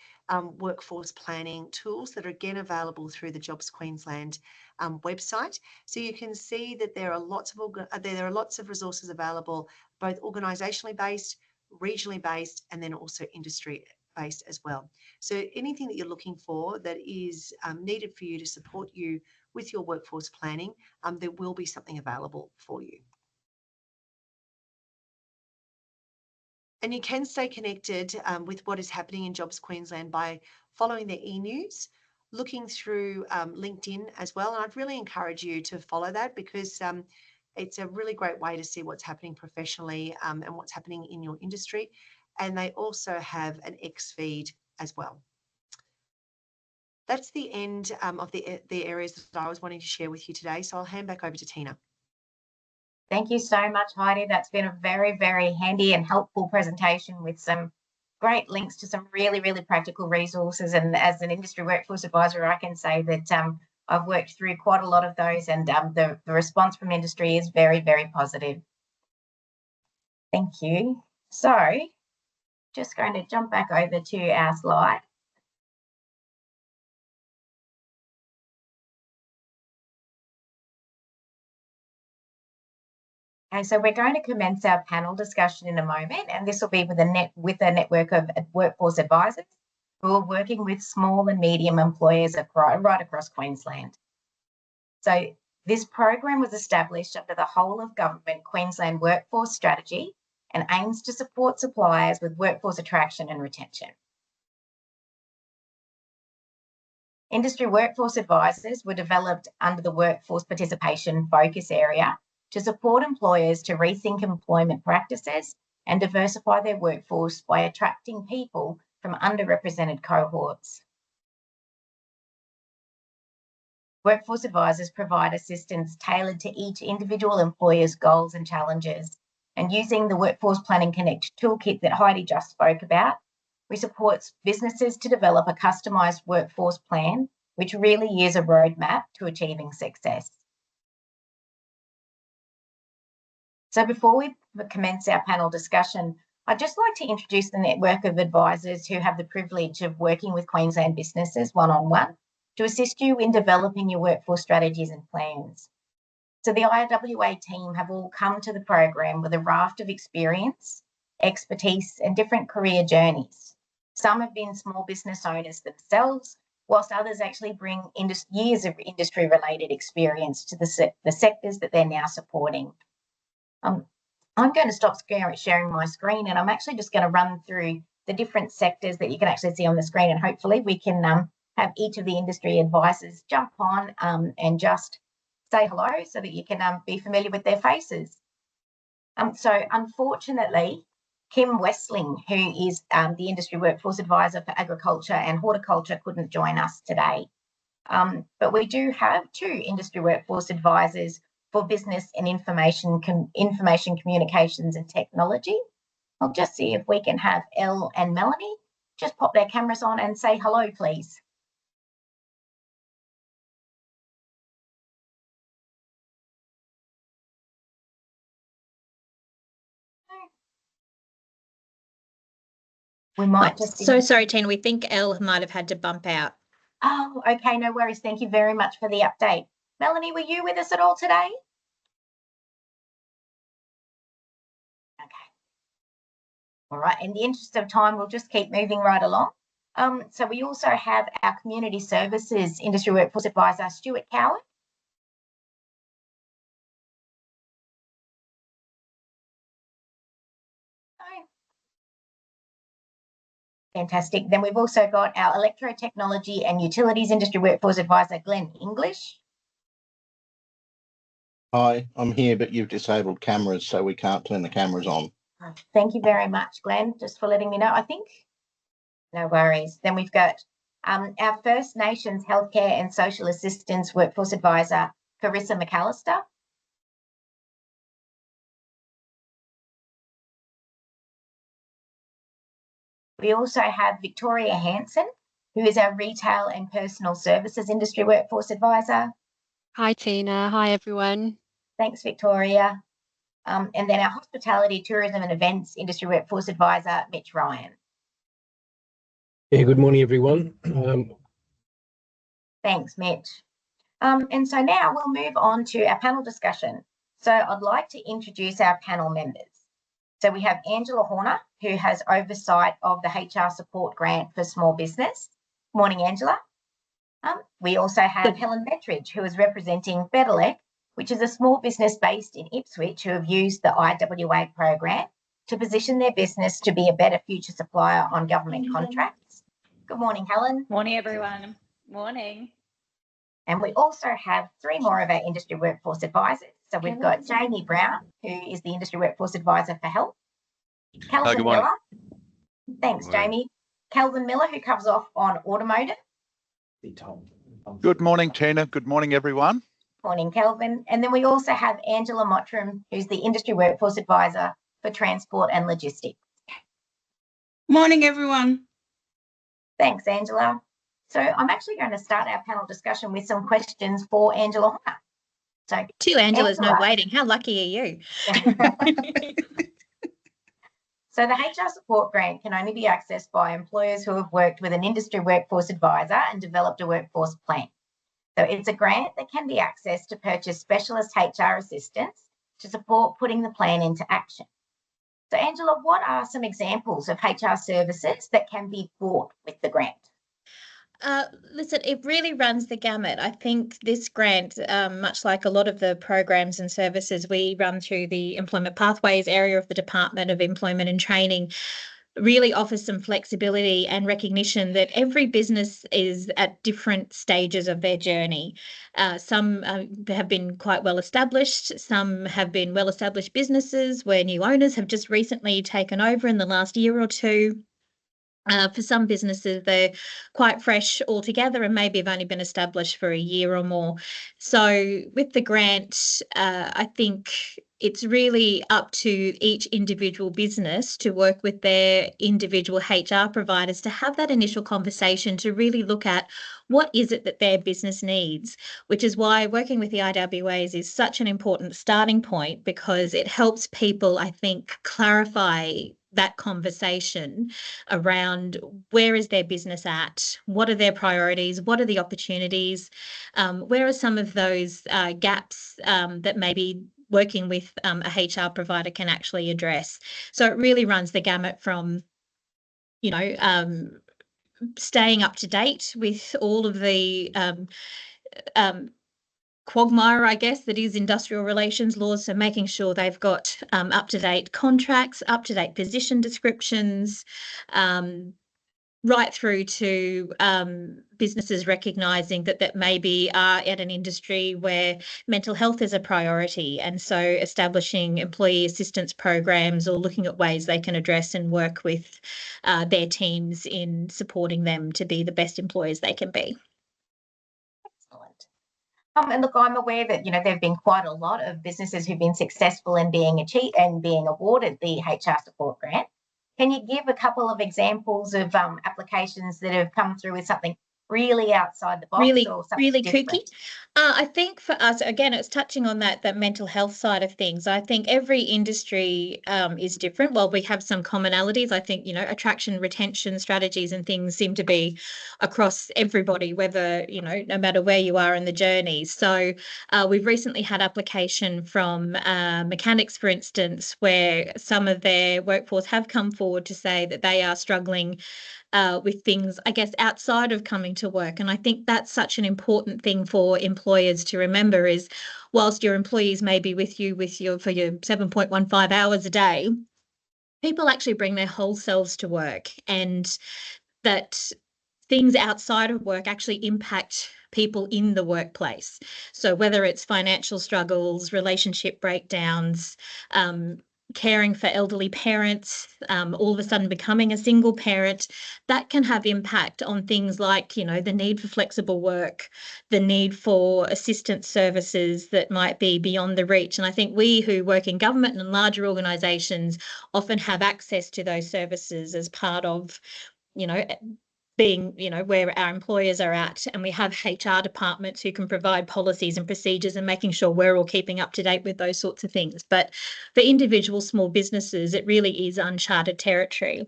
workforce planning tools that are again available through the Jobs Queensland website. So you can see that there are lots of resources available, both organisationally based, regionally based, and then also industry based as well. So anything that you're looking for that is needed for you to support you with your workforce planning, there will be something available for you. And you can stay connected with what is happening in Jobs Queensland by following their e-news, looking through LinkedIn as well. And I'd really encourage you to follow that because it's a really great way to see what's happening professionally and what's happening in your industry. And they also have an X feed as well. That's the end of the areas that I was wanting to share with you today. So I'll hand back over to Tina. Thank you so much, Heidi. That's been a very, very handy and helpful presentation with some great links to some really, really practical resources. And as an industry workforce advisor, I can say that I've worked through quite a lot of those, and the response from industry is very, very positive. Thank you. So just going to jump back over to our slide. Okay, so we're going to commence our panel discussion in a moment, and this will be with a network of workforce advisors who are working with small and medium employers right across Queensland. So this program was established under the whole of government Queensland workforce strategy and aims to support suppliers with workforce attraction and retention. Industry workforce advisors were developed under the workforce participation focus area to support employers to rethink employment practices and diversify their workforce by attracting people from underrepresented cohorts. Workforce advisors provide assistance tailored to each individual employer's goals and challenges. And using the Workforce Planning Connect toolkit that Heidi just spoke about, we support businesses to develop a customised workforce plan, which really is a roadmap to achieving success. So before we commence our panel discussion, I'd just like to introduce the network of advisors who have the privilege of working with Queensland businesses one-on-one to assist you in developing your workforce strategies and plans. So the IWA team have all come to the program with a raft of experience, expertise, and different career journeys. Some have been small business owners themselves, whilst others actually bring years of industry-related experience to the sectors that they're now supporting. I'm going to stop sharing my screen, and I'm actually just going to run through the different sectors that you can actually see on the screen, and hopefully we can have each of the industry advisors jump on and just say hello so that you can be familiar with their faces. So unfortunately, Kim Westling, who is the industry workforce advisor for agriculture and horticulture, couldn't join us today. But we do have two industry workforce advisors for business and information communications and technology. I'll just see if we can have Elle and Melanie just pop their cameras on and say hello, please. We might just... So sorry, Tina, we think Elle might have had to bump out. Oh, okay, no worries. Thank you very much for the update. Melanie, were you with us at all today? Okay. All right, in the interest of time, we'll just keep moving right along. So we also have our Community Services Industry Workforce Advisor, Stuart Coward. Fantastic. Then we've also got our Electrotechnology and Utilities Industry Workforce Advisor, Glenn English. Hi, I'm here, but you've disabled cameras, so we can't turn the cameras on. Thank you very much, Glenn, just for letting me know, I think. No worries. Then we've got our First Nations Healthcare and Social Assistance Workforce Advisor, Carissa McAllister. We also have Victoria Hanson, who is our Retail and Personal Services Industry Workforce Advisor. Hi, Tina. Hi, everyone. Thanks, Victoria. And then our Hospitality, Tourism and Events Industry Workforce Advisor, Mitch Ryan. Yeah, good morning, everyone. Thanks, Mitch. And so now we'll move on to our panel discussion. So I'd like to introduce our panel members. So we have Angela Horner, who has oversight of the HR support grant for small business. Morning, Angela. We also have Helen Metridge, who is representing Bettelec, which is a small business based in Ipswich who have used the IWA program to position their business to be a better future supplier on government contracts. Good morning, Helen. Morning, everyone. Morning. And we also have three more of our industry workforce advisors. So we've got Jamie Brown, who is the industry workforce advisor for health. Calvin Miller. Thanks, Jamie. Calvin Miller, who covers off on automotive. Good morning, Tina. Good morning, everyone. Morning, Calvin. And then we also have Angela Mottram, who's the industry workforce advisor for transport and logistics. Morning, everyone. Thanks, Angela. So I'm actually going to start our panel discussion with some questions for Angela Horner. So two Angelas, Angela, no waiting. How lucky are you? So the HR support grant can only be accessed by employers who have worked with an industry workforce advisor and developed a workforce plan. So it's a grant that can be accessed to purchase specialist HR assistance to support putting the plan into action. So Angela, what are some examples of HR services that can be bought with the grant? Listen, it really runs the gamut. I think this grant, much like a lot of the programs and services we run through the Employment Pathways area of the Department of Employment and Training, really offers some flexibility and recognition that every business is at different stages of their journey. Some have been quite well established. Some have been well-established businesses where new owners have just recently taken over in the last year or two. For some businesses, they're quite fresh altogether and maybe have only been established for a year or more. So with the grant, I think it's really up to each individual business to work with their individual HR providers to have that initial conversation to really look at what is it that their business needs, which is why working with the IWAs is such an important starting point, because it helps people, I think, clarify that conversation around where is their business at, what are their priorities, what are the opportunities, where are some of those gaps that maybe working with a HR provider can actually address. So it really runs the gamut from, you know, staying up to date with all of the quagmire, I guess, that is industrial relations laws. So making sure they've got up-to-date contracts, up-to-date position descriptions, right through to businesses recognising that maybe are at an industry where mental health is a priority, and so establishing employee assistance programs or looking at ways they can address and work with their teams in supporting them to be the best employers they can be. Excellent. And look, I'm aware that, you know, there have been quite a lot of businesses who've been successful in being awarded the HR support grant. Can you give a couple of examples of applications that have come through with something really outside the box or something really different? kooky? I think for us, again, it's touching on that mental health side of things. I think every industry is different. While we have some commonalities, I think, attraction, retention strategies and things seem to be across everybody, whether, no matter where you are in the journey. So we've recently had application from mechanics, for instance, where some of their workforce have come forward to say that they are struggling with things, I guess, outside of coming to work. And I think that's such an important thing for employers to remember is whilst your employees may be with you for your 7.15 hours a day, people actually bring their whole selves to work, and that things outside of work actually impact people in the workplace. So whether it's financial struggles, relationship breakdowns, caring for elderly parents, all of a sudden becoming a single parent, that can have impact on things like, the need for flexible work, the need for assistance services that might be beyond the reach. And I think we who work in government and larger organisations often have access to those services as part of, being, where our employers are at, and we have HR departments who can provide policies and procedures and making sure we're all keeping up to date with those sorts of things. But for individual small businesses, it really is uncharted territory.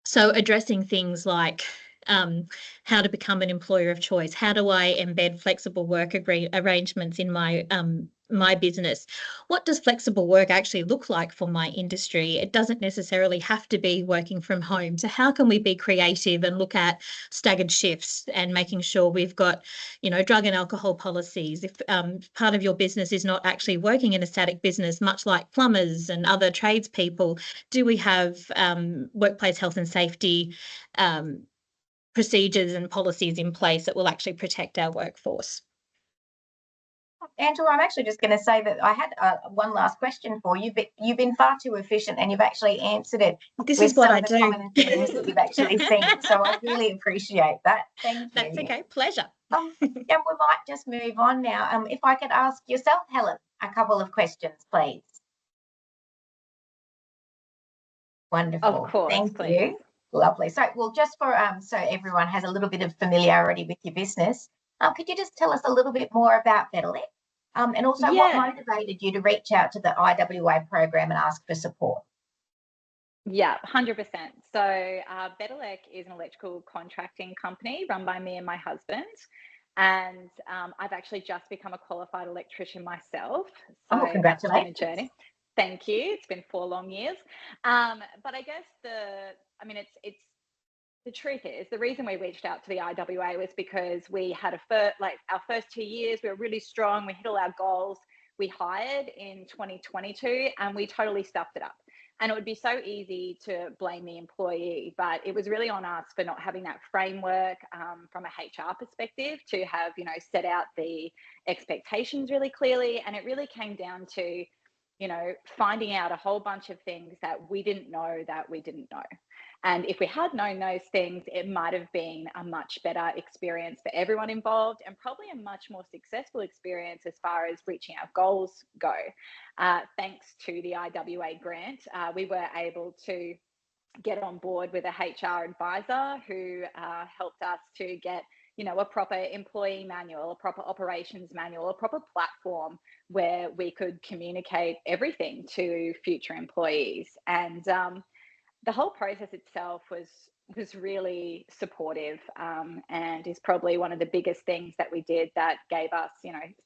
So addressing things like how to become an employer of choice, how do I embed flexible work arrangements in my business? What does flexible work actually look like for my industry? It doesn't necessarily have to be working from home. So how can we be creative and look at staggered shifts and making sure we've got, drug and alcohol policies? If part of your business is not actually working in a static business, much like plumbers and other tradespeople, do we have workplace health and safety procedures and policies in place that will actually protect our workforce? Angela, I'm actually just going to say that I had one last question for you, but you've been far too efficient and you've actually answered it. This is what I do. Common themes that you've actually seen, so I really appreciate that. Thank you. That's okay. Pleasure. Yeah, we might just move on now. If I could ask yourself, Helen, a couple of questions, please. Wonderful. Of course, Thank please. you. Lovely. So, well, just for so everyone has a little bit of familiarity with your business, could you just tell us a little bit more about Betalec? And also what motivated you to reach out to the IWA program and ask for support? Yeah, 100%. So Betalec is an electrical contracting company run by me and my husband. And I've actually just become a qualified electrician myself. So congratulations. It's been a journey. Thank you. It's been 4 long years. But I guess it's the truth is the reason we reached out to the IWA was because we had our first 2 years, we were really strong. We hit all our goals. We hired in 2022 and we totally stuffed it up. And it would be so easy to blame the employee, but it was really on us for not having that framework from a HR perspective to have, set out the expectations really clearly. And it really came down to, finding out a whole bunch of things that we didn't know that we didn't know. And if we had known those things, it might have been a much better experience for everyone involved and probably a much more successful experience as far as reaching our goals go. Thanks to the IWA grant, we were able to get on board with a HR advisor who helped us to get a proper employee manual, a proper operations manual, a proper platform where we could communicate everything to future employees. And the whole process itself was really supportive and is probably one of the biggest things that we did that gave us,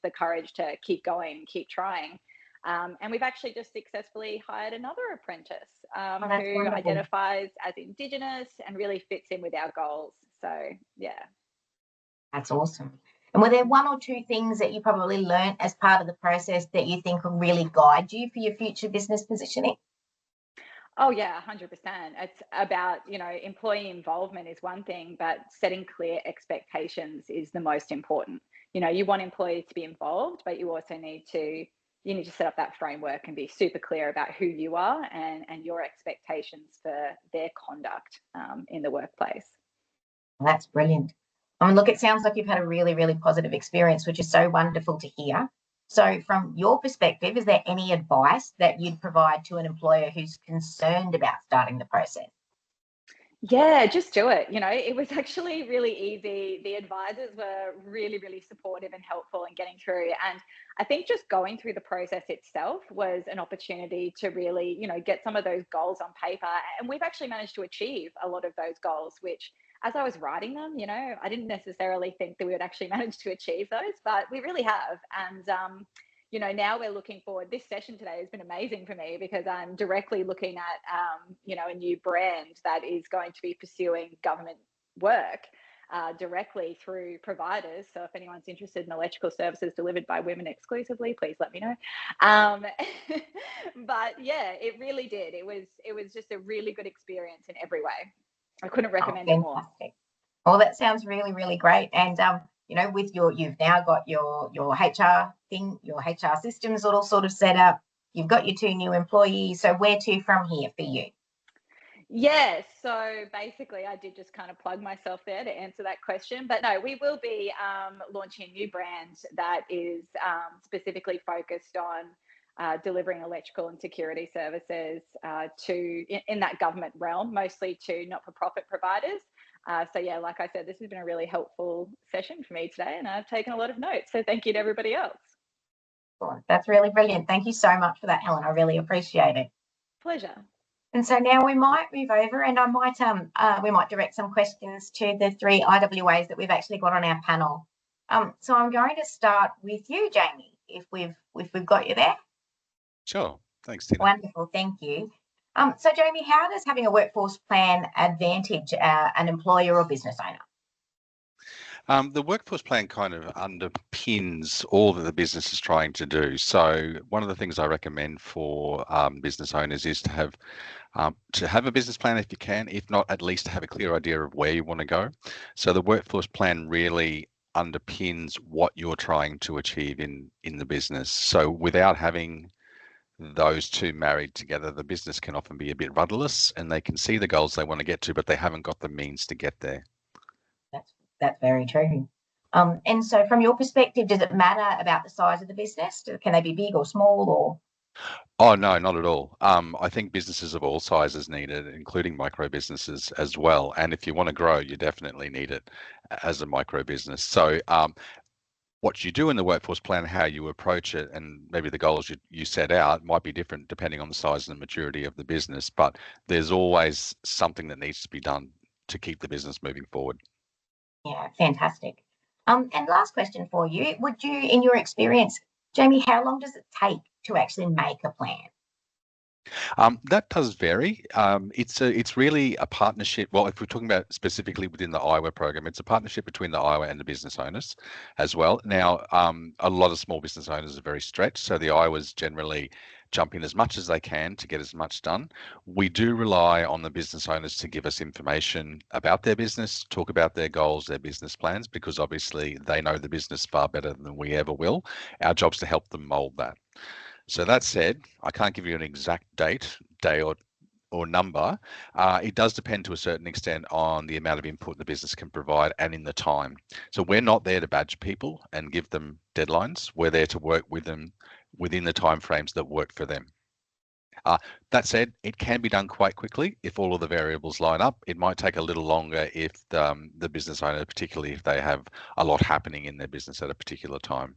the courage to keep going, keep trying. And we've actually just successfully hired another apprentice who identifies as Indigenous and really fits in with our goals. So, yeah. That's awesome. And were there 1 or 2 things that you probably learned as part of the process that you think will really guide you for your future business positioning? Oh yeah, 100%. It's about, employee involvement is one thing, but setting clear expectations is the most important. You want employees to be involved, but you also need to set up that framework and be super clear about who you are and your expectations for their conduct in the workplace. That's brilliant. Look, it sounds like you've had a really, really positive experience, which is so wonderful to hear. So from your perspective, is there any advice that you'd provide to an employer who's concerned about starting the process? Yeah, just do it. It was actually really easy. The advisors were really, really supportive and helpful in getting through. And I think just going through the process itself was an opportunity to really, get some of those goals on paper. And we've actually managed to achieve a lot of those goals, which as I was writing them, I didn't necessarily think that we would actually manage to achieve those, but we really have. And, now we're looking forward. This session today has been amazing for me because I'm directly looking at, a new brand that is going to be pursuing government work directly through providers. So if anyone's interested in electrical services delivered by women exclusively, please let me know. But yeah, it really did. It was just a really good experience in every way. I couldn't recommend it more. Well, that sounds really, really great. And with you've now got your HR thing, your HR systems all sort of set up. You've got your 2 new employees. So where to from here for you? Yes, so basically I did just kind of plug myself there to answer that question. But no, we will be launching a new brand that is specifically focused on delivering electrical and security services in that government realm, mostly to not-for-profit providers. So yeah, like I said, this has been a really helpful session for me today, and I've taken a lot of notes. So thank you to everybody else. That's really brilliant. Thank you so much for that, Helen. I really appreciate it. Pleasure. And so now we might move over, and we might direct some questions to the 3 IWAs that we've actually got on our panel. So I'm going to start with you, Jamie, if we've got you there. Sure. Thanks, Tina. Wonderful. Thank you. So Jamie, how does having a workforce plan advantage an employer or business owner? The workforce plan kind of underpins all that the business is trying to do. So one of the things I recommend for business owners is to have a business plan if you can, if not, at least to have a clear idea of where you want to go. So the workforce plan really underpins what you're trying to achieve in the business. So without having those 2 married together, the business can often be a bit rudderless, and they can see the goals they want to get to, but they haven't got the means to get there. That's very true. And so from your perspective, does it matter about the size of the business? Can they be big or small or? Oh, no, not at all. I think businesses of all sizes need it, including micro businesses as well. And if you want to grow, you definitely need it as a micro business. So what you do in the workforce plan, how you approach it, and maybe the goals you set out might be different depending on the size and the maturity of the business. But there's always something that needs to be done to keep the business moving forward. Yeah, fantastic. And last question for you. Would you, in your experience, Jamie, how long does it take to actually make a plan? That does vary. It's really a partnership. Well, if we're talking about specifically within the Iowa program, it's a partnership between the Iowa and the business owners as well. Now, a lot of small business owners are very stretched, so the Iowas generally jump in as much as they can to get as much done. We do rely on the business owners to give us information about their business, talk about their goals, their business plans, because obviously they know the business far better than we ever will. Our job's to help them mold that. So that said, I can't give you an exact day or number. It does depend to a certain extent on the amount of input the business can provide and in the time. So we're not there to badge people and give them deadlines. We're there to work with them within the timeframes that work for them. That said, it can be done quite quickly if all of the variables line up. It might take a little longer if the business owner, particularly if they have a lot happening in their business at a particular time.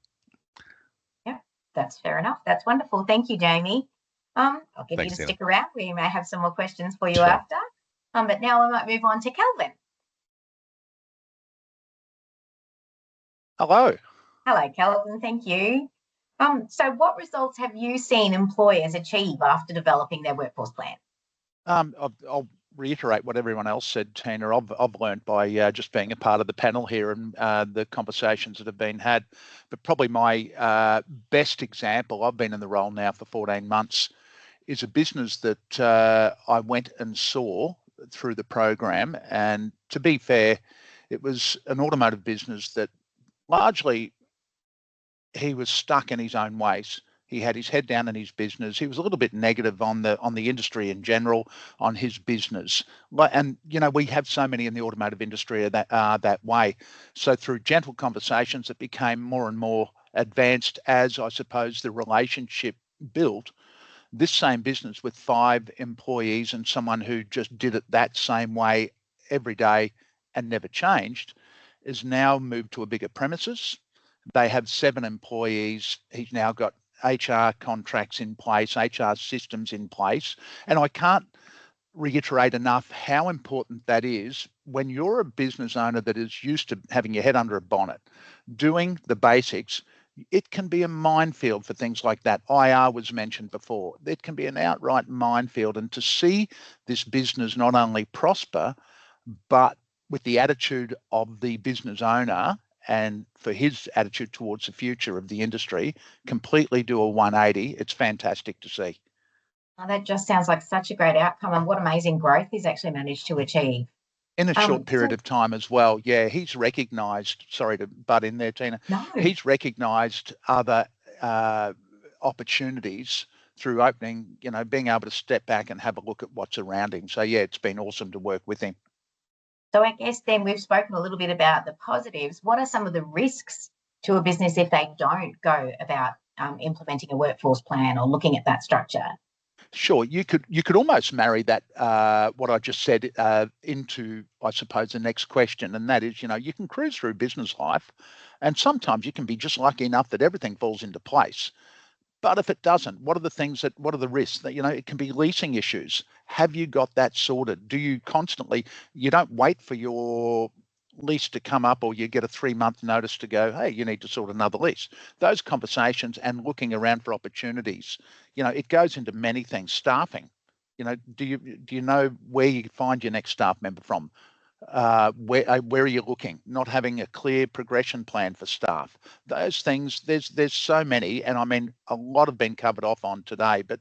That's fair enough. That's wonderful. Thank you, Jamie. I'll get you to stick around. We may have some more questions for you after. But now we might move on to Kelvin. Hello. Hello, Kelvin. Thank you. So what results have you seen employers achieve after developing their workforce plan? I'll reiterate what everyone else said, Tina. I've learned by just being a part of the panel here and the conversations that have been had. But probably my best example, I've been in the role now for 14 months, is a business that I went and saw through the program. And to be fair, it was an automotive business that largely he was stuck in his own ways. He had his head down in his business. He was a little bit negative on the industry in general, on his business. And we have so many in the automotive industry that are that way. So through gentle conversations, it became more and more advanced as, I suppose, the relationship built. This same business with 5 employees and someone who just did it that same way every day and never changed is now moved to a bigger premises. They have 7 employees. He's now got HR contracts in place, HR systems in place. And I can't reiterate enough how important that is when you're a business owner that is used to having your head under a bonnet, doing the basics. It can be a minefield for things like that. IR was mentioned before. It can be an outright minefield. And to see this business not only prosper, but with the attitude of the business owner and for his attitude towards the future of the industry, completely do a 180, it's fantastic to see. Oh, that just sounds like such a great outcome, and what amazing growth he's actually managed to achieve. In a short period of time as well. Yeah, he's recognised, sorry to butt in there, Tina, he's recognised other opportunities through opening, being able to step back and have a look at what's around him. So yeah, it's been awesome to work with him. So I guess then we've spoken a little bit about the positives. What are some of the risks to a business if they don't go about implementing a workforce plan or looking at that structure? Sure, you could almost marry that what I just said into, I suppose, the next question, and that is, you can cruise through business life, and sometimes you can be just lucky enough that everything falls into place. But if it doesn't, what are the risks? That, it can be leasing issues. Have you got that sorted? Do you you don't wait for your lease to come up or you get a 3-month notice to go, hey, you need to sort another lease. Those conversations and looking around for opportunities, it goes into many things. Staffing, do you know where you find your next staff member from? Where are you looking? Not having a clear progression plan for staff. Those things, there's so many, and I mean, a lot have been covered off on today, but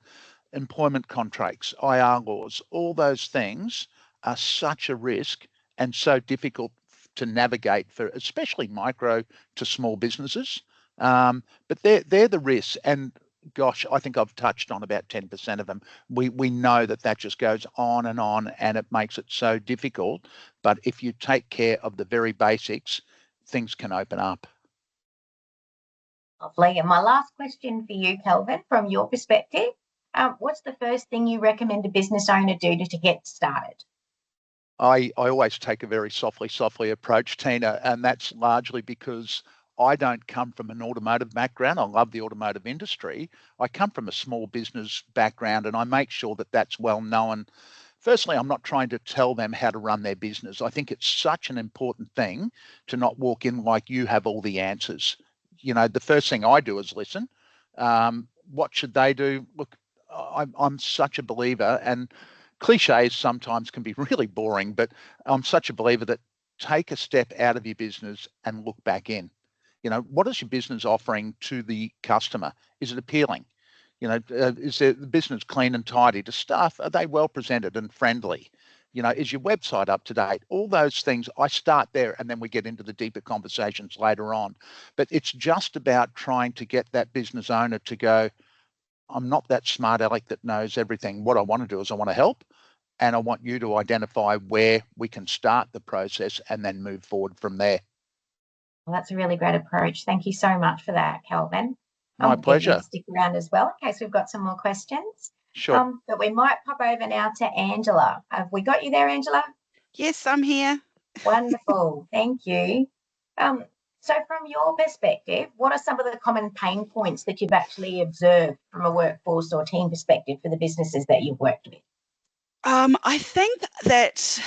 employment contracts, IR laws, all those things are such a risk and so difficult to navigate for especially micro to small businesses. But they're the risks. And gosh, I think I've touched on about 10% of them. We know that just goes on and it makes it so difficult. But if you take care of the very basics, things can open up. Lovely. And my last question for you, Kelvin, from your perspective, what's the first thing you recommend a business owner do to get started? I always take a very softly approach, Tina, and that's largely because I don't come from an automotive background. I love the automotive industry. I come from a small business background, and I make sure that that's well known. Firstly, I'm not trying to tell them how to run their business. I think it's such an important thing to not walk in like you have all the answers. The first thing I do is listen. What should they do? Look, I'm such a believer, and cliches sometimes can be really boring, but I'm such a believer that take a step out of your business and look back in. What is your business offering to the customer? Is it appealing? Is the business clean and tidy to staff? Are they well presented and friendly? Is your website up to date? All those things, I start there and then we get into the deeper conversations later on. But it's just about trying to get that business owner to go, I'm not that smart aleck that knows everything. What I want to do is I want to help, and I want you to identify where we can start the process and then move forward from there. Well, that's a really great approach. Thank you so much for that, Kelvin. My pleasure. Stick around as well in case we've got some more questions. Sure. But we might pop over now to Angela. Have we got you there, Angela? Yes, I'm here. Wonderful. Thank you. So from your perspective, what are some of the common pain points that you've actually observed from a workforce or team perspective for the businesses that you've worked with? I think that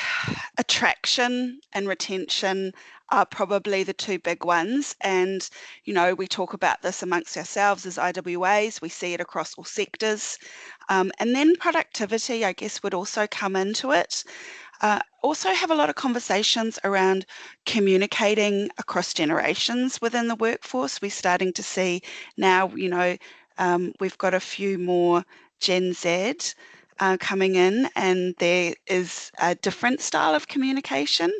attraction and retention are probably the two big ones. And, we talk about this amongst ourselves as IWAs. We see it across all sectors. And then productivity, I guess, would also come into it. Also have a lot of conversations around communicating across generations within the workforce. We're starting to see now, we've got a few more Gen Z coming in, and there is a different style of communication.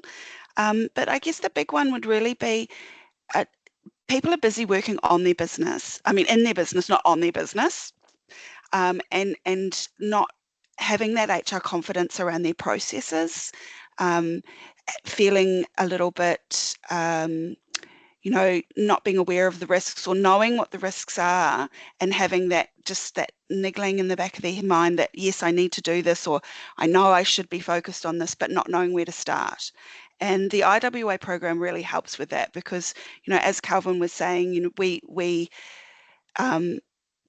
But I guess the big one would really be people are busy working on their business. I mean, in their business, not on their business, and not having that HR confidence around their processes, feeling a little bit, you know, not being aware of the risks or knowing what the risks are and having that niggling in the back of their mind that, yes, I need to do this, or I know I should be focused on this, but not knowing where to start. And the IWA program really helps with that because, you know, as Calvin was saying, you know, we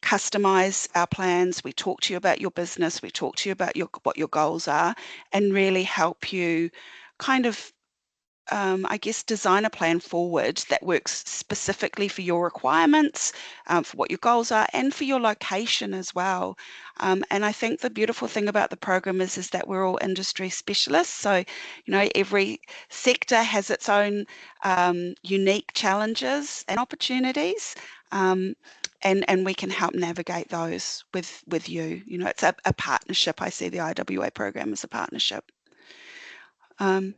customize our plans, we talk to you about your business, we talk to you about what your goals are, and really help you kind of I guess, design a plan forward that works specifically for your requirements, for what your goals are, and for your location as well. And I think the beautiful thing about the program is that we're all industry specialists. So, you know, every sector has its own unique challenges and opportunities. And we can help navigate those with you. You know, it's a partnership. I see the IWA program as a partnership.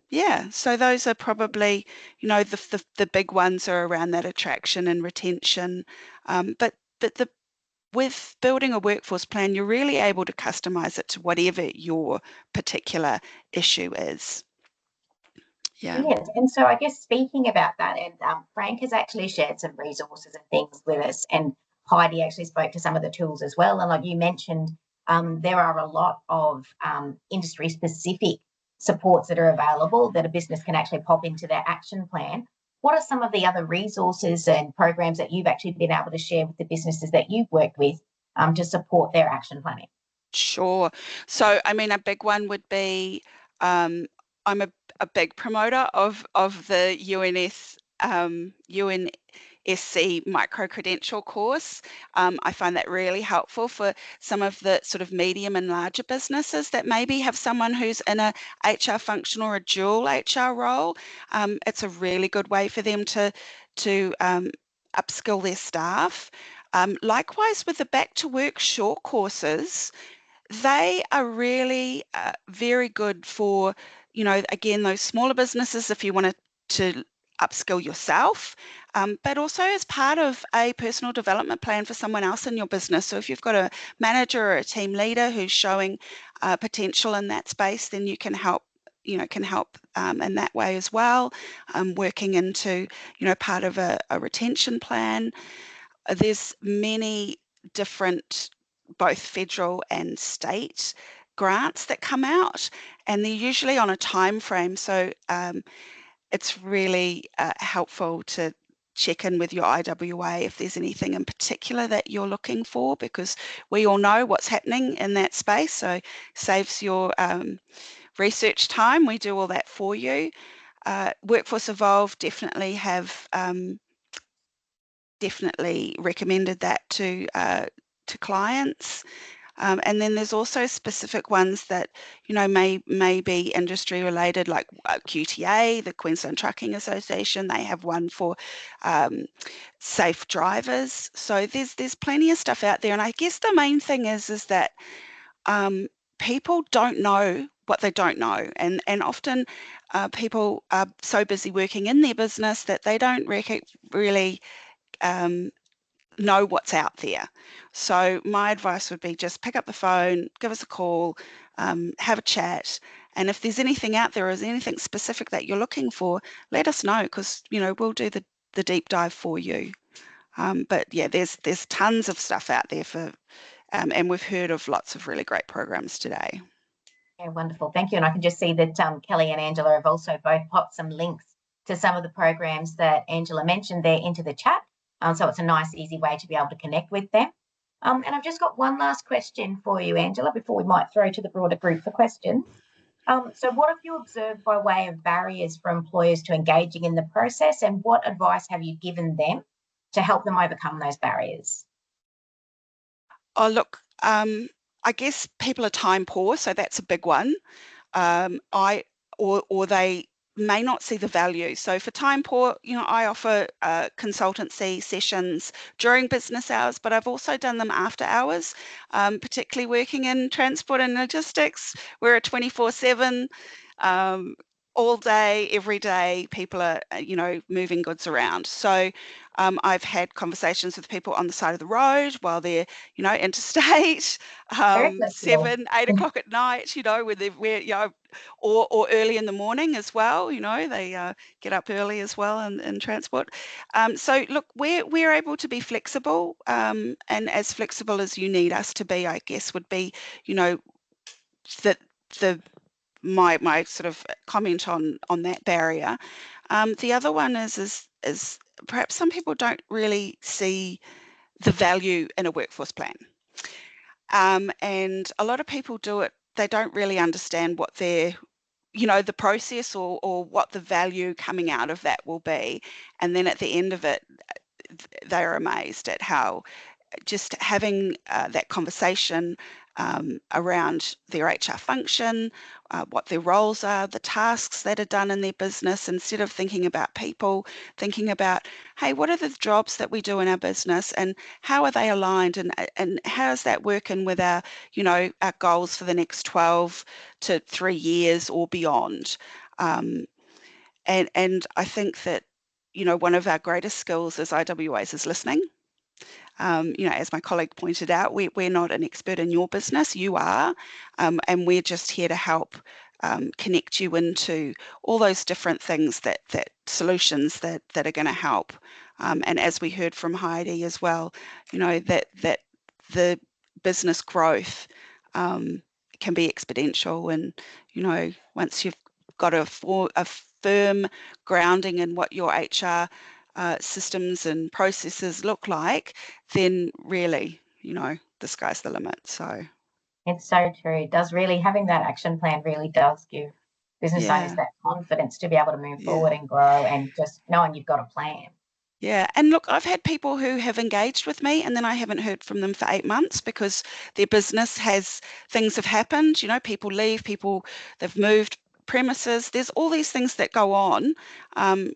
Yeah, so those are probably, you know, the big ones are around that attraction and retention. But with building a workforce plan, you're really able to customize it to whatever your particular issue is. Yeah. Brilliant. And so I guess speaking about that, and Frank has actually shared some resources and things with us, and Heidi actually spoke to some of the tools as well. And like you mentioned, there are a lot of industry specific supports that are available that a business can actually pop into their action plan. What are some of the other resources and programs that you've actually been able to share with the businesses that you've worked with to support their action planning? Sure. So, I mean, a big one would be I'm a big promoter of the UNSC micro-credential course. I find that really helpful for some of the sort of medium and larger businesses that maybe have someone who's in a HR function or a dual HR role. It's a really good way for them to upskill their staff. Likewise, with the Back to Work short courses, they are really very good for, you know, again, those smaller businesses if you wanted to upskill yourself, but also as part of a personal development plan for someone else in your business. So if you've got a manager or a team leader who's showing potential in that space, then you can help in that way as well, working into, you know, part of a retention plan. There's many different both federal and state grants that come out, and they're usually on a time frame. So it's really helpful to check in with your IWA if there's anything in particular that you're looking for, because we all know what's happening in that space. So saves your research time. We do all that for you. Workforce Evolve definitely have definitely recommended that to clients. And then there's also specific ones that, you know, may be industry related, like QTA, the Queensland Trucking Association. They have one for safe drivers. So there's plenty of stuff out there. And I guess the main thing is that people don't know what they don't know, and often people are so busy working in their business that they don't really know what's out there. So my advice would be just pick up the phone, give us a call, have a chat, and if there's anything out there or is anything specific that you're looking for, let us know, because, you know, we'll do the deep dive for you. But yeah, there's tons of stuff out there for and we've heard of lots of really great programs today. Yeah, wonderful. Thank you. And I can just see that Kelly and Angela have also both popped some links to some of the programs that Angela mentioned there into the chat. So it's a nice, easy way to be able to connect with them. And I've just got one last question for you, Angela, before we might throw to the broader group for questions. So what have you observed by way of barriers for employers to engaging in the process, and what advice have you given them to help them overcome those barriers? Oh, look, I guess people are time poor, so that's a big one. Or they may not see the value. So for time poor, you know, I offer consultancy sessions during business hours, but I've also done them after hours, particularly working in transport and logistics. We're a 24/7 all day, every day, people are, moving goods around. So I've had conversations with people on the side of the road while they're, interstate, Very flexible. 7, 8 o'clock at night, or early in the morning as well. They get up early as well in transport. So look, we're able to be flexible, and as flexible as you need us to be, I guess, would be, that my sort of comment on that barrier. The other one is perhaps some people don't really see the value in a workforce plan, and a lot of people do it. They don't really understand what their the process or what the value coming out of that will be, and then at the end of it, they're amazed at how just having that conversation around their HR function, what their roles are, the tasks that are done in their business, instead of thinking about people, thinking about, hey, what are the jobs that we do in our business and how are they aligned, and how is that working with our, our goals for the next 12 to 3 years or beyond. And I think that, one of our greatest skills as IWAs is listening. As my colleague pointed out, we're not an expert in your business, you are, and we're just here to help connect you into all those different things, that solutions that are going to help. And as we heard from Heidi as well, that the business growth can be exponential, and once you've got a firm grounding in what your HR systems and processes look like, then really, the sky's the limit. So it's so true. It does really, having that action plan really does give business owners that confidence to be able to move forward and grow, and just knowing you've got a plan. Yeah, and look, I've had people who have engaged with me and then I haven't heard from them for 8 months because their business things have happened, people leave, they've moved premises. There's all these things that go on, and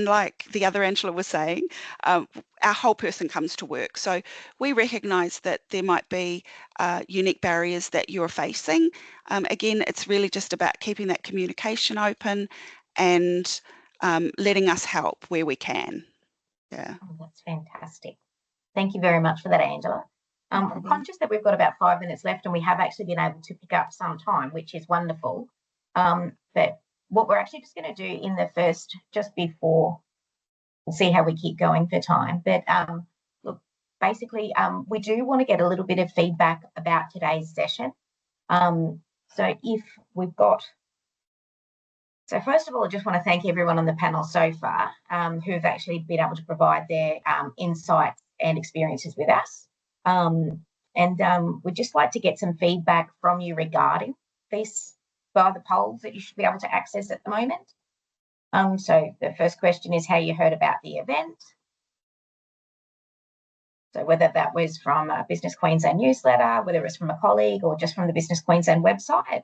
like the other Angela was saying, our whole person comes to work. So we recognise that there might be unique barriers that you're facing. Again, it's really just about keeping that communication open and letting us help where we can. Yeah. Oh, that's fantastic. Thank you very much for that, Angela. I'm conscious that we've got about 5 minutes left and we have actually been able to pick up some time, which is wonderful. But what we're actually just going to do in the first, just before, we'll see how we keep going for time. But look, basically, we do want to get a little bit of feedback about today's session. So if we've got, so first of all, I just want to thank everyone on the panel so far who've actually been able to provide their insights and experiences with us. And we'd just like to get some feedback from you regarding this via the polls that you should be able to access at the moment. So the first question is how you heard about the event. So whether that was from a Business Queensland newsletter, whether it was from a colleague or just from the Business Queensland website,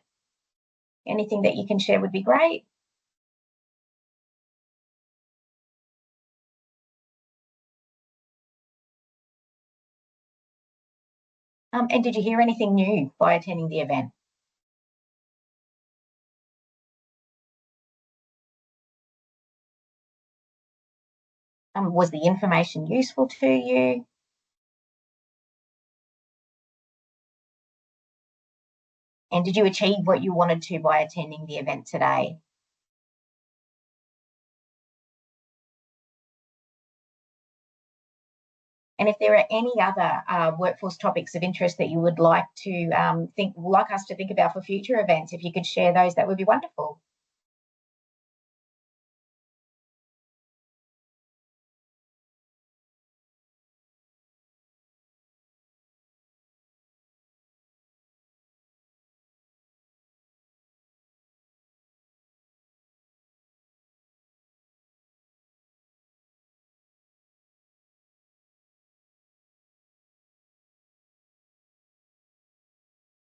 anything that you can share would be great. And did you hear anything new by attending the event? Was the information useful to you? And did you achieve what you wanted to by attending the event today? And if there are any other workforce topics of interest that you would like to like us to think about for future events, if you could share those, that would be wonderful.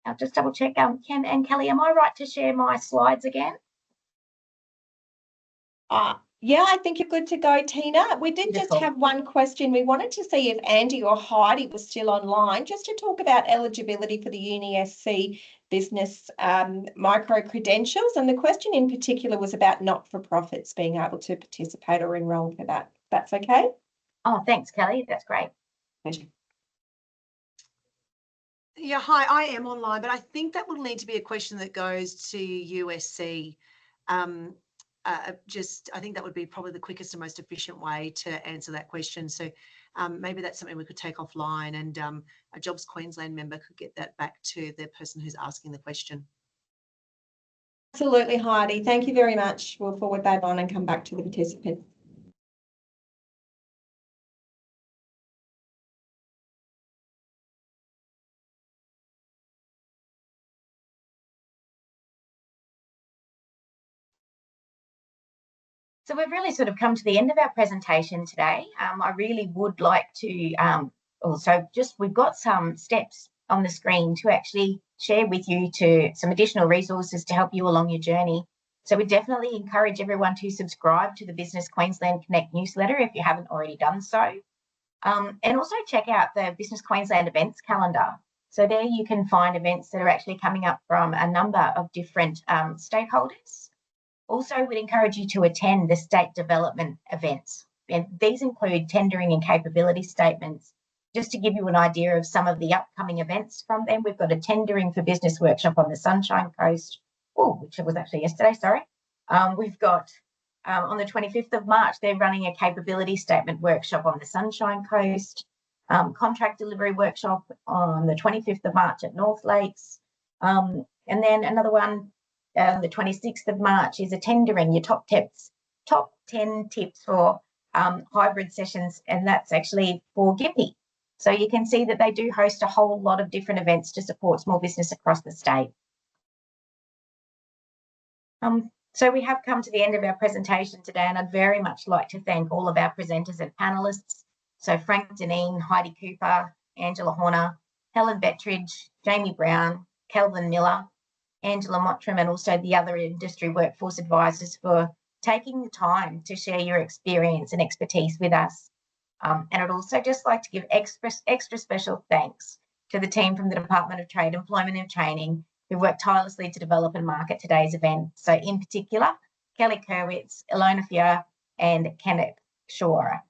I'll just double check. Ken and Kelly, am I right to share my slides again? Yeah, I think you're good to go, Tina. We did Beautiful. just have one question. We wanted to see if Andy or Heidi was still online, just to talk about eligibility for the UniSC business micro credentials. And the question in particular was about not-for-profits being able to participate or enrol for that. That's okay? Oh, thanks, Kelly. That's great. Pleasure. Yeah, hi, I am online, but I think that will need to be a question that goes to USC. I think that would be probably the quickest and most efficient way to answer that question. So maybe that's something we could take offline, and a Jobs Queensland member could get that back to the person who's asking the question. Absolutely, Heidi. Thank you very much. We'll forward that on and come back to the participants. So we've really sort of come to the end of our presentation today. I really would like to we've got some steps on the screen to actually share with you some additional resources to help you along your journey. So we definitely encourage everyone to subscribe to the Business Queensland Connect newsletter if you haven't already done so. And also check out the Business Queensland events calendar. So there you can find events that are actually coming up from a number of different stakeholders. Also, we'd encourage you to attend the state development events. And these include tendering and capability statements. Just to give you an idea of some of the upcoming events from them, we've got a tendering for business workshop on the Sunshine Coast, which was actually yesterday, sorry. We've got on the 25th of March, they're running a capability statement workshop on the Sunshine Coast, contract delivery workshop on the 25th of March at North Lakes. And then another one, the 26th of March is a tendering, your top 10 tips for hybrid sessions, and that's actually for Gympie. So you can see that they do host a whole lot of different events to support small business across the state. So we have come to the end of our presentation today, and I'd very much like to thank all of our presenters and panellists. So Frank Deneen, Heidi Cooper, Angela Horner, Helen Bettridge, Jamie Brown, Kelvin Miller, Angela Mottram, and also the other industry workforce advisors for taking the time to share your experience and expertise with us. And I'd also just like to give extra special thanks to the team from the Department of Trade, Employment and Training who worked tirelessly to develop and market today's event. So in particular, Kelly Kerwitz, Ilona Fier, and Kenneth Shore.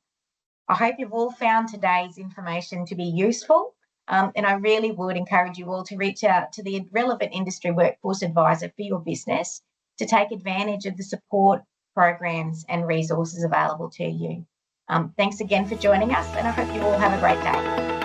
I hope you've all found today's information to be useful. And I really would encourage you all to reach out to the relevant industry workforce advisor for your business to take advantage of the support programs and resources available to you. Thanks again for joining us, and I hope you all have a great day.